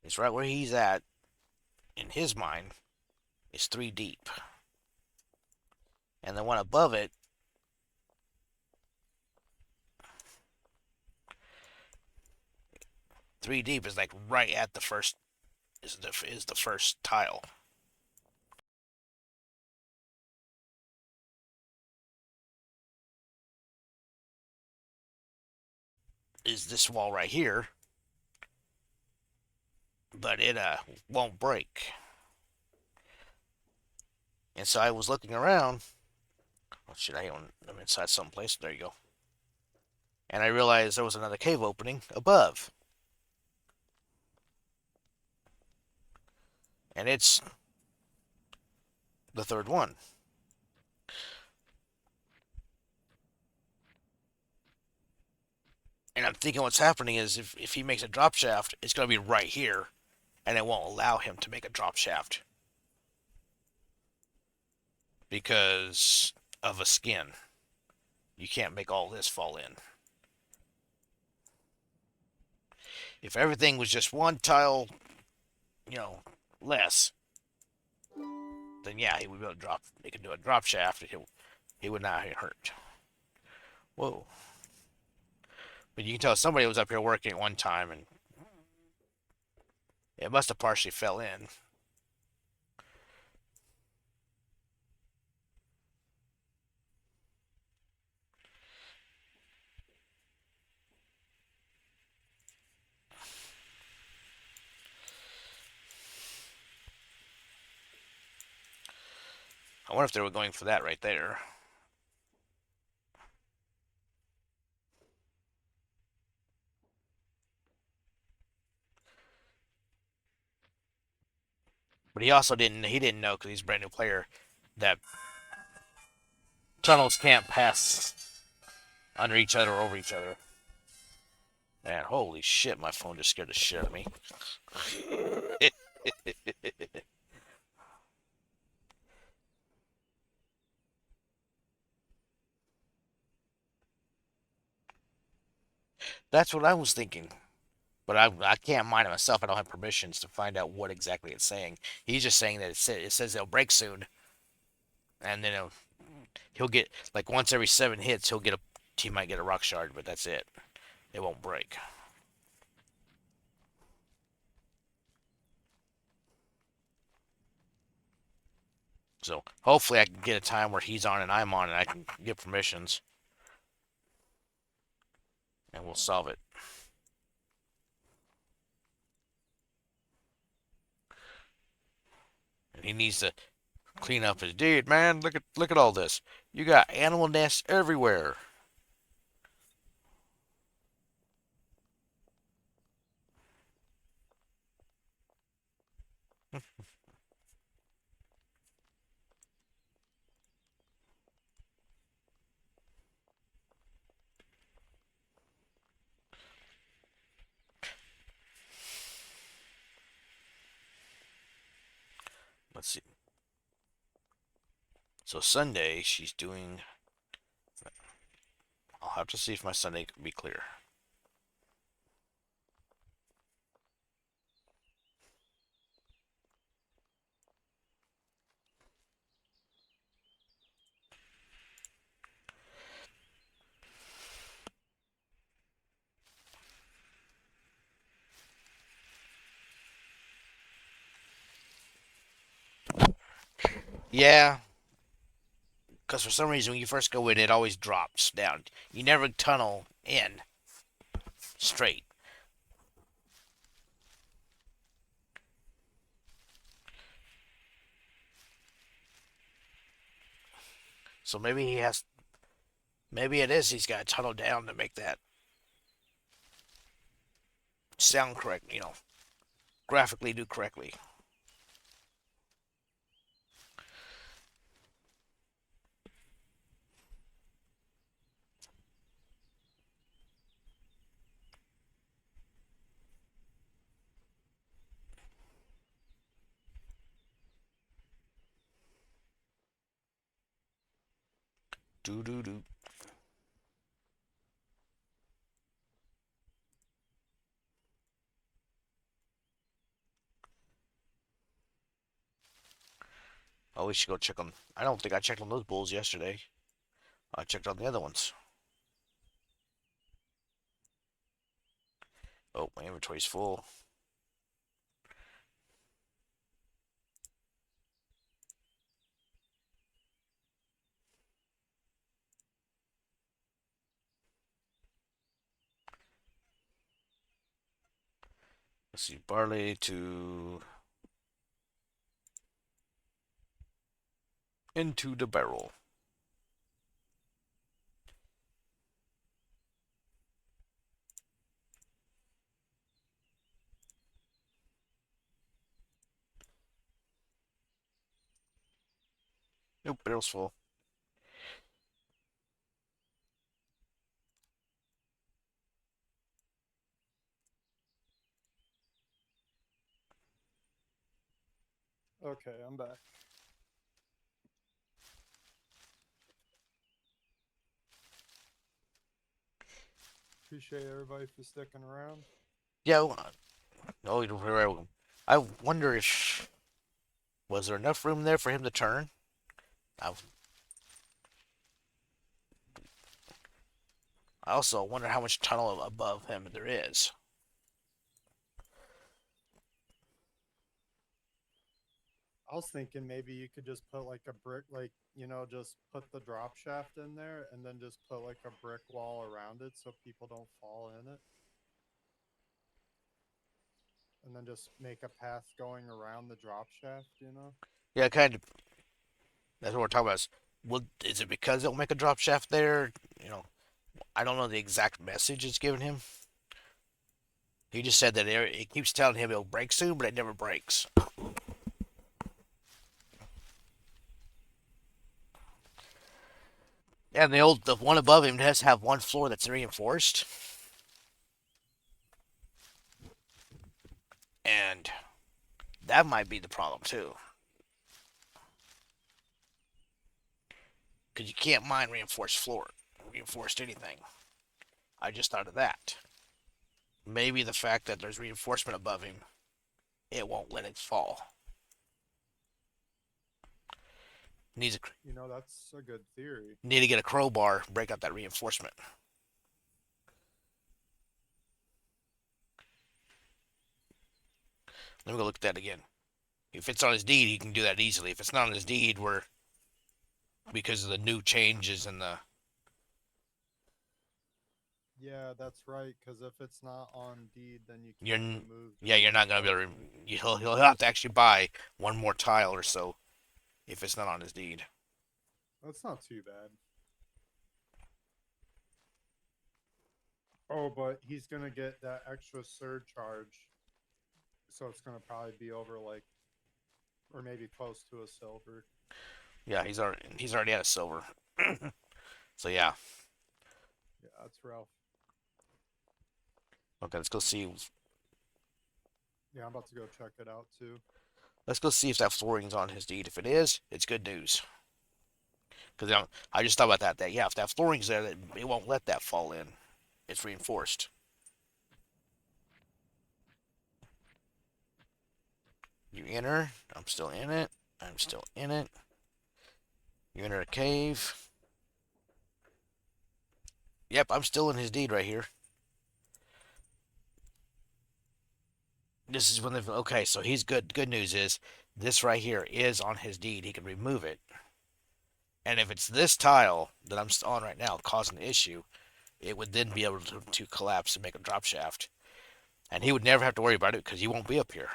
is right where he's at in his mind is three deep, and the one above it, three deep, is like right at the first is the first tile. Is this wall right here, but it won't break. And so I was looking around. Oh shit! I'm inside someplace. There you go. And I realized there was another cave opening above. and it's the third one. And I'm thinking what's happening is if he makes a drop shaft, it's going to be right here, and it won't allow him to make a drop shaft because of a skin. You can't make all this fall in. If everything was just one tile, you know, less, then yeah, he would be able to drop. He could do a drop shaft, and he would not get hurt. Whoa! But you can tell somebody was up here working at one time, and it must have partially fell in. I wonder if they were going for that right there. But he also didn't. He didn't know because he's a brand new player that tunnels can't pass under each other or over each other. Man, holy shit! My phone just scared the shit out of me. That's what I was thinking. But I can't mine it myself. I don't have permissions to find out what exactly it's saying. He's just saying that it says it'll break soon, and then he'll get like once every 7 hits he might get a rock shard, but that's it. It won't break. So hopefully I can get a time where he's on and I'm on and I can get permissions and we'll solve it. And he needs to clean up his dude, man. Look at all this. You got animal nests everywhere. Let's see. So Sunday she's doing. I'll have to see if my Sunday can be clear. Yeah, because for some reason when you first go in, it always drops down. You never tunnel in straight. So maybe he has. Maybe it is he's got to tunnel down to make that sound correct. Graphically do correctly. Do do do. Oh, we should go check on. I don't think I checked on those bulls yesterday. I checked on the other ones. Oh, my inventory's full. Let's see, barley to into the barrel. Nope, barrel's full. Okay, I'm back. Appreciate everybody for sticking around. Yeah. No, I wonder if was there enough room there for him to turn. I, I also wonder how much tunnel above him there is. I was thinking maybe you could just put like a brick, like, just put the drop shaft in there and then just put like a brick wall around it so people don't fall in it. And then just make a path going around the drop shaft. Yeah, kind of. That's what we're talking about. Is it because it'll make a drop shaft there? You know, I don't know the exact message it's giving him. He just said that it keeps telling him it'll break soon, but it never breaks. And the one above him does have one floor that's reinforced, and that might be the problem too. Because you can't mine reinforced anything. I just thought of that. Maybe the fact that there's reinforcement above him, it won't let it fall. Needs a, That's a good theory. need to get a crowbar, break up that reinforcement. Let me go look at that again. If it's on his deed, he can do that easily. If it's not on his deed, we're because of the new changes in the Yeah, that's right. Because if it's not on deed, then you you're can't remove the yeah, you're not gonna be able to. reinforcement. He'll have to actually buy one more tile or so if it's not on his deed. That's not too bad. Oh, but he's gonna get that extra surcharge, so it's gonna probably be over like, or maybe close to a silver. Yeah, he's already at a silver. So yeah, Yeah, that's rough. okay, let's go see. Yeah, I'm about to go check it out too. Let's go see if that flooring's on his deed. If it is, it's good news. Because I just thought about that. That yeah, if that flooring's there, it won't let that fall in. It's reinforced. You enter. I'm still in it. I'm still in it. You enter a cave. Yep, I'm still in his deed right here. This is when the okay. So he's good. Good news is this right here is on his deed. He can remove it. And if it's this tile that I'm on right now causing the issue, it would then be able to collapse and make a drop shaft. And he would never have to worry about it because he won't be up here.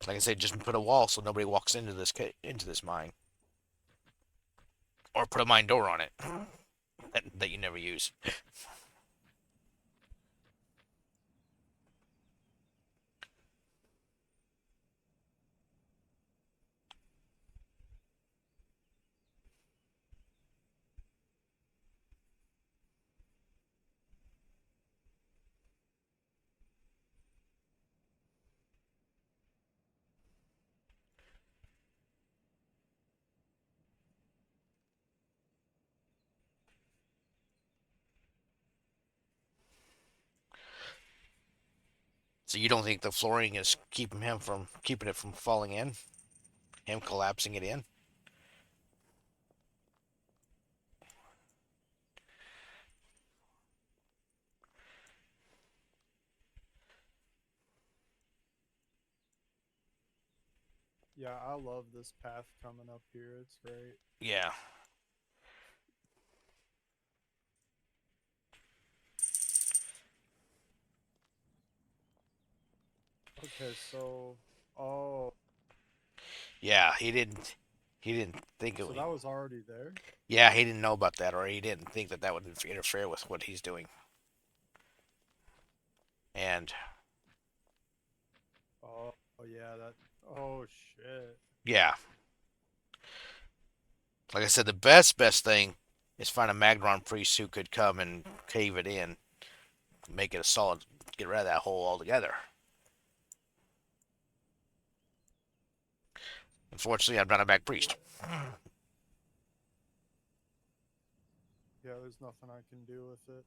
Like I said, just put a wall so nobody walks into this mine, or put a mine door on it that you never use. So you don't think the flooring is keeping it from falling in, him collapsing it in? Yeah, I love this path coming up here. It's great. Yeah. Okay, so, oh, Yeah, he didn't think it so would. that was already there. Yeah, he didn't know about that, or he didn't think that would interfere with what he's doing. And Oh, yeah, that. Oh shit. yeah, Like I said, the best thing is find a Magron priest who could come and cave it in, make it a solid, get rid of that hole altogether. Unfortunately, I'm not a mag Yeah. priest. Yeah, there's nothing I can do with it.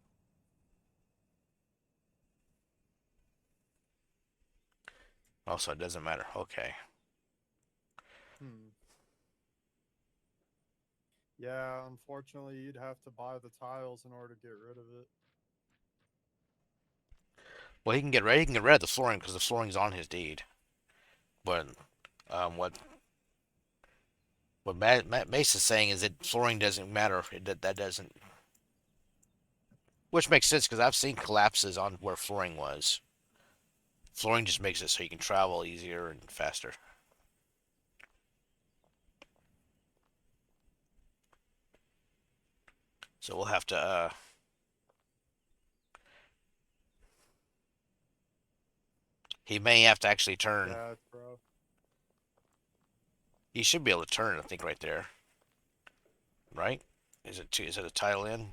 Also, it doesn't matter. Okay. Hmm. Yeah, unfortunately, you'd have to buy the tiles in order to get rid of it. Well, he can get rid of the flooring because the flooring's on his deed. But what Mace is saying is that flooring doesn't matter. That doesn't, which makes sense because I've seen collapses on where flooring was. Flooring just makes it so you can travel easier and faster. So we'll have to. He may have to actually turn. Yeah, it's rough. He should be able to turn. I think right there. Right? Is it a tile in?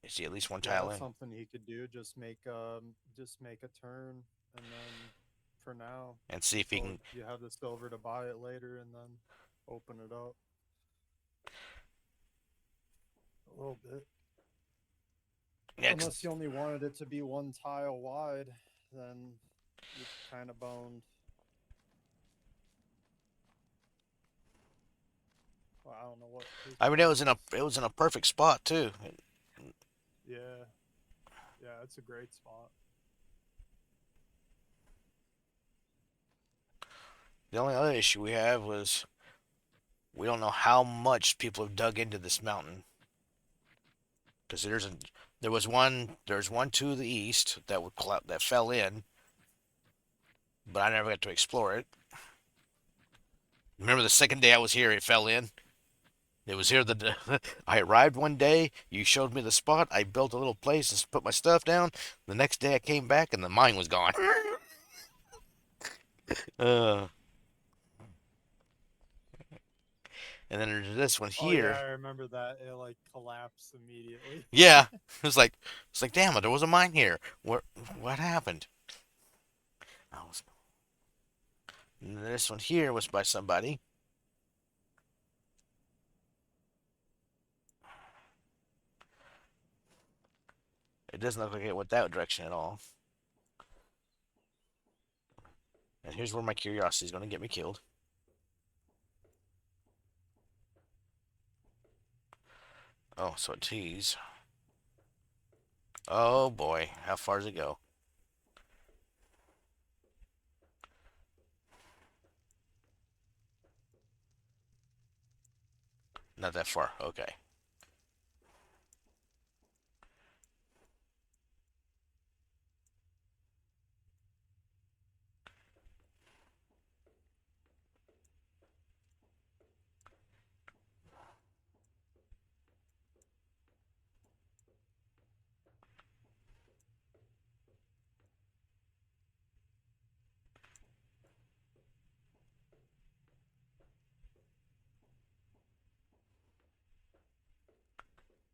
Is he at least one Yeah, tile that's in? something he could do. Just make a turn, and then for now, And see if he so can. you have the silver to buy it later, and then open it up a little bit. Yeah, 'cause Unless you only wanted it to be one tile wide, then you're kind of boned. Well, I don't know what his I mean plan is. it was in a perfect spot too. Yeah, yeah, it's a great spot. The only other issue we have was we don't know how much people have dug into this mountain because there's one to the east that that fell in, but I never got to explore it. Remember the second day I was here, it fell in. It was here the I arrived one day. You showed me the spot. I built a little place and put my stuff down. The next day I came back and the mine was gone. uh, and then there's this one Oh yeah, here. I remember that. It like collapsed immediately. Yeah, it's like damn it, there was a mine here. What happened? I was, and this one here was by somebody. It doesn't look like it went that direction at all. And here's where my curiosity is going to get me killed. Oh, so it tees. Oh boy, how far does it go? Not that far. Okay.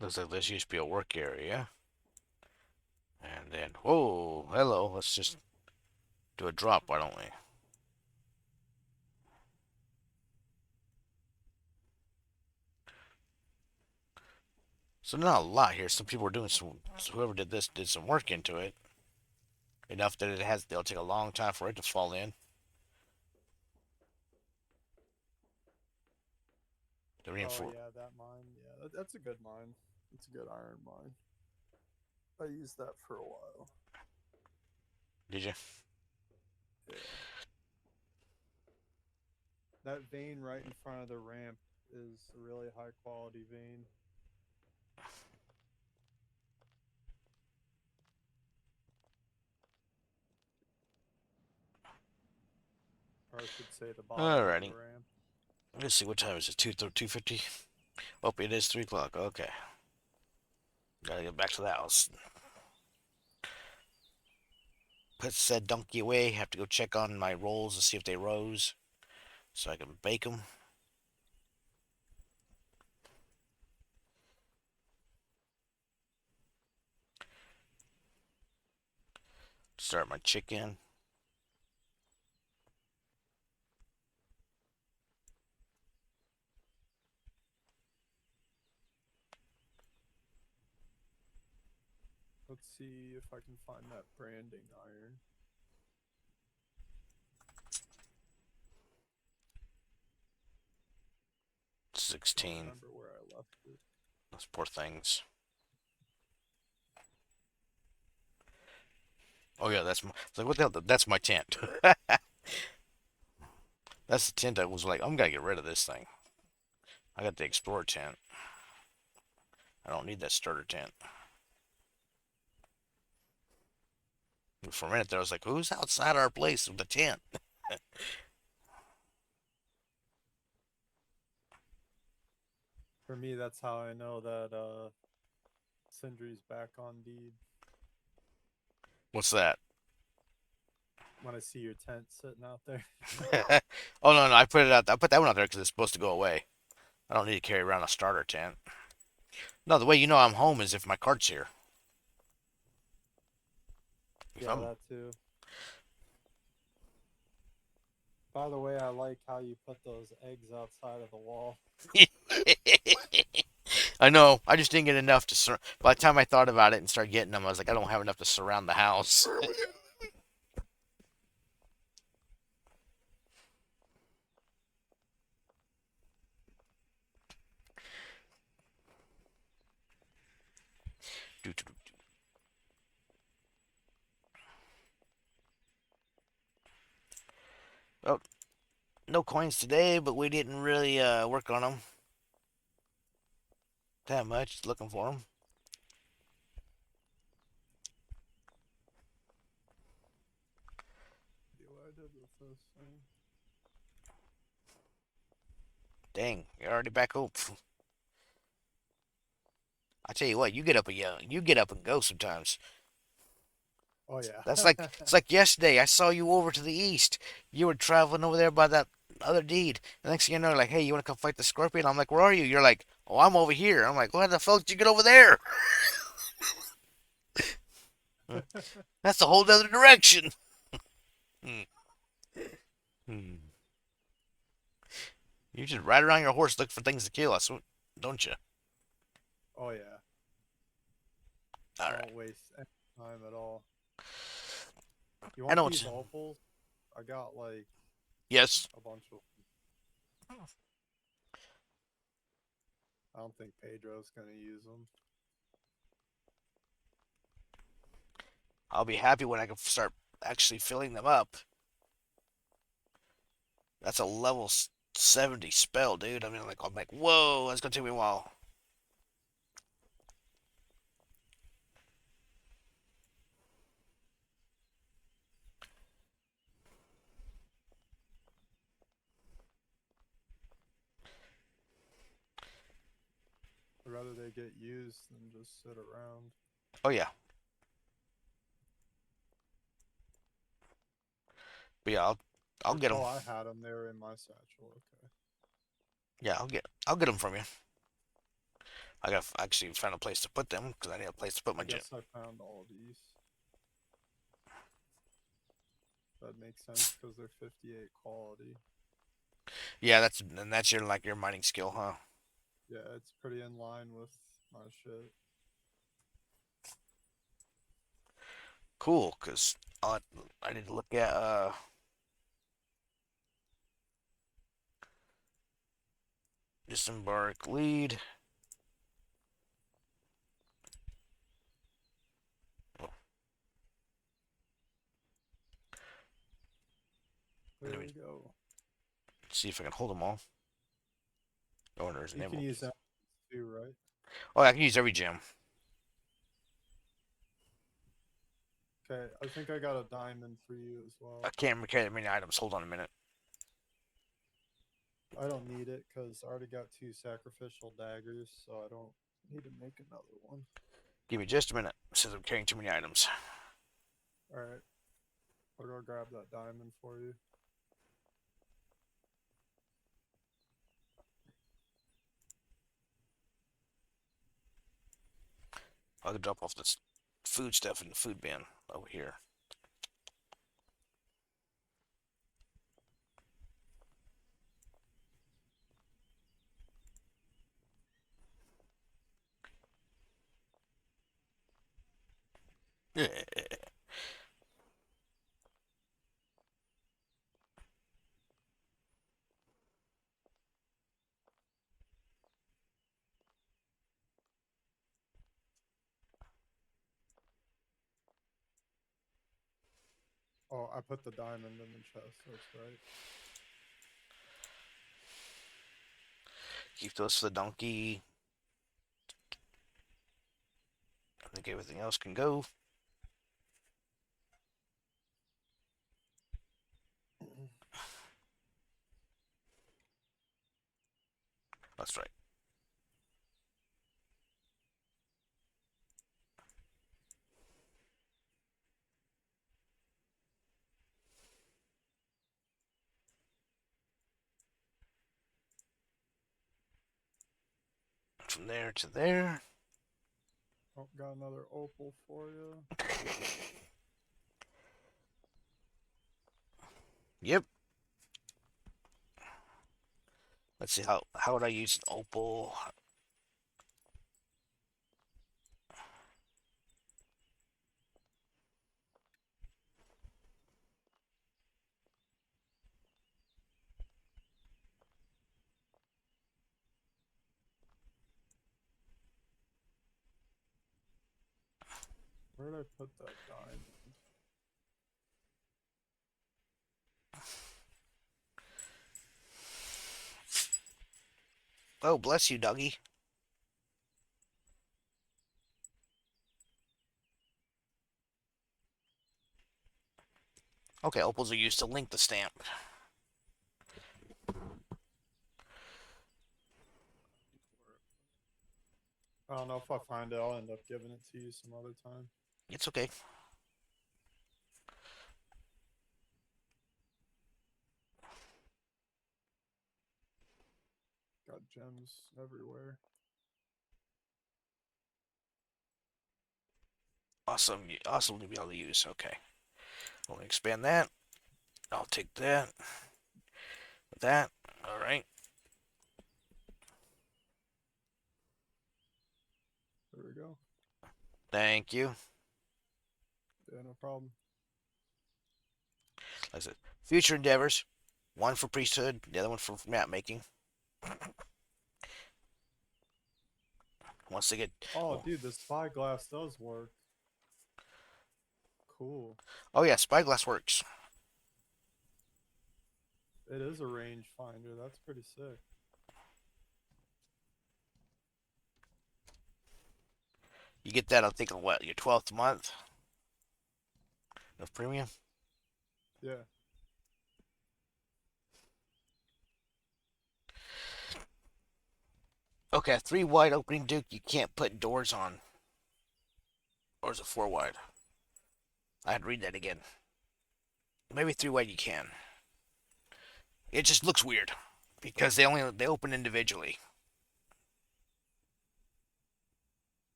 Looks like this used to be a work area. And then, whoa, hello. Let's just do a drop, why don't we? So not a lot here. Some people were doing some. So whoever did this did some work into it. Enough that it'll take a long time for it to fall in. The Oh reinforce. yeah, that mine. Yeah, that's a good mine. It's a good iron mine. I used that for a while. Did you? Yeah. That vein right in front of the ramp is a really high quality vein. Or I should say the bottom of the Alrighty. ramp. Let's see what time is it. 2:50. Oh, it is 3 o'clock. Okay. Gotta get back to the house. Put said donkey away. Have to go check on my rolls to see if they rose, so I can bake them. Start my chicken. Let's see if I can find that branding iron. 16. Remember where I left it. Those poor things. Oh yeah, that's my. It's like what the hell? That's my tent. That's the tent I was like, I'm gonna get rid of this thing. I got the explorer tent. I don't need that starter tent. For a minute there, I was like, who's outside our place with the tent? For me, that's how I know that Sindri's back on deed. What's that? When I see your tent sitting out there. Oh no, no, I put it out. I put that one out there because it's supposed to go away. I don't need to carry around a starter tent. No, the way you know I'm home is if my cart's here. If Yeah, I'm, that too. By the way, I like how you put those eggs outside of the wall. I know. I just didn't get enough to. By the time I thought about it and started getting them, I was like, I don't have enough to surround the house. Well, no coins today, but we didn't really work on them that much. Just looking for them. See what I did with this thing. Dang, you're already back up. I tell you what, you get up and go sometimes. Oh yeah. That's like it's like yesterday. I saw you over to the east. You were traveling over there by that other deed. The next thing you know, like, hey, you want to come fight the scorpion? I'm like, where are you? You're like, oh, I'm over here. I'm like, why the fuck did you get over there? That's a whole other direction. Hmm. Hmm. You just ride around your horse, look for things to kill us, don't you? Oh yeah. All I right. don't waste any time at all. You I want know these what. opals? I got like Yes, a bunch of. I don't think Pedro's gonna use them. I'll be happy when I can start actually filling them up. That's a level 70 spell, dude. I mean, like, I'm like, whoa, that's gonna take me a while. I'd rather they get used than just sit around. Oh yeah, but yeah, I'll get them. Oh, I had them. They were in my satchel. Okay. Yeah, I'll get them from you. I got to actually find a place to put them because I need a place to put I my gym. guess I found all these. That makes sense because they're 58 quality. Yeah, that's your like your mining skill, huh? Yeah, it's pretty in line with my shit. Cool, cause I need to look at disembark lead. Oh, There let me we go. see if I can hold them all. Oh, there's an You can emerald. use that too, right? Oh, I can use every gem. Okay, I think I got a diamond for you as I well. can't carry that many items. Hold on a minute. I don't need it because I already got 2 sacrificial daggers, so I don't need to make another one. Give me just a minute. It says I'm carrying too many items. Alright, I'll go grab that diamond for you. I'll drop off this food stuff in the food bin over here. Oh, I put the diamond in the chest. That's right. Keep those for the donkey. I think everything else can go. That's right. From there to there. Oh, got another opal for you. Yep. Let's see how would I use an opal? Where did I put that diamond? Oh, bless you, doggy. Okay, opals are used to link the stamp. I don't know if I find it. I'll end up giving it to you some other time. It's okay. Got gems everywhere. Awesome, awesome to be able to use. Okay, I'll expand that. I'll take that. That. All right. There we go. Thank you. Yeah, no problem. Like I said, future endeavors. One for priesthood, the other one for map making. Once they get. Oh, Oh, dude, the spyglass does work. Cool. oh yeah, spyglass works. It is a range finder. That's pretty sick. You get that, I think, on what, your 12th month of premium? Yeah. Okay, a 3 wide opening duke you can't put doors on. Or is it 4 wide? I had to read that again. Maybe 3 wide you can. It just looks weird. Because they open individually.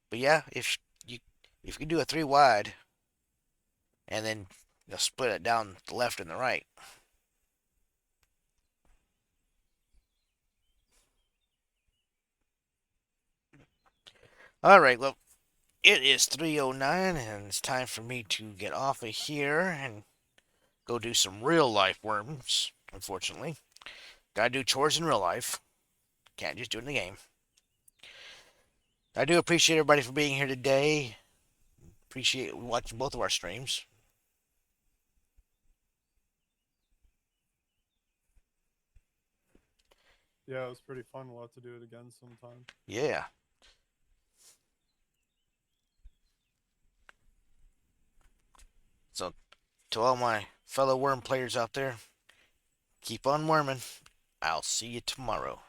But yeah, you if you do a 3 wide and then you'll split it down the left and the right. Alright, well, it is 3:09 and it's time for me to get off of here and go do some real life worms, unfortunately. Gotta do chores in real life. Can't just do it in the game. I do appreciate everybody for being here today. Appreciate watching both of our streams. Yeah, it was pretty fun. We'll have to do it again sometime. Yeah. So, to all my fellow worm players out there, keep on worming. I'll see you tomorrow.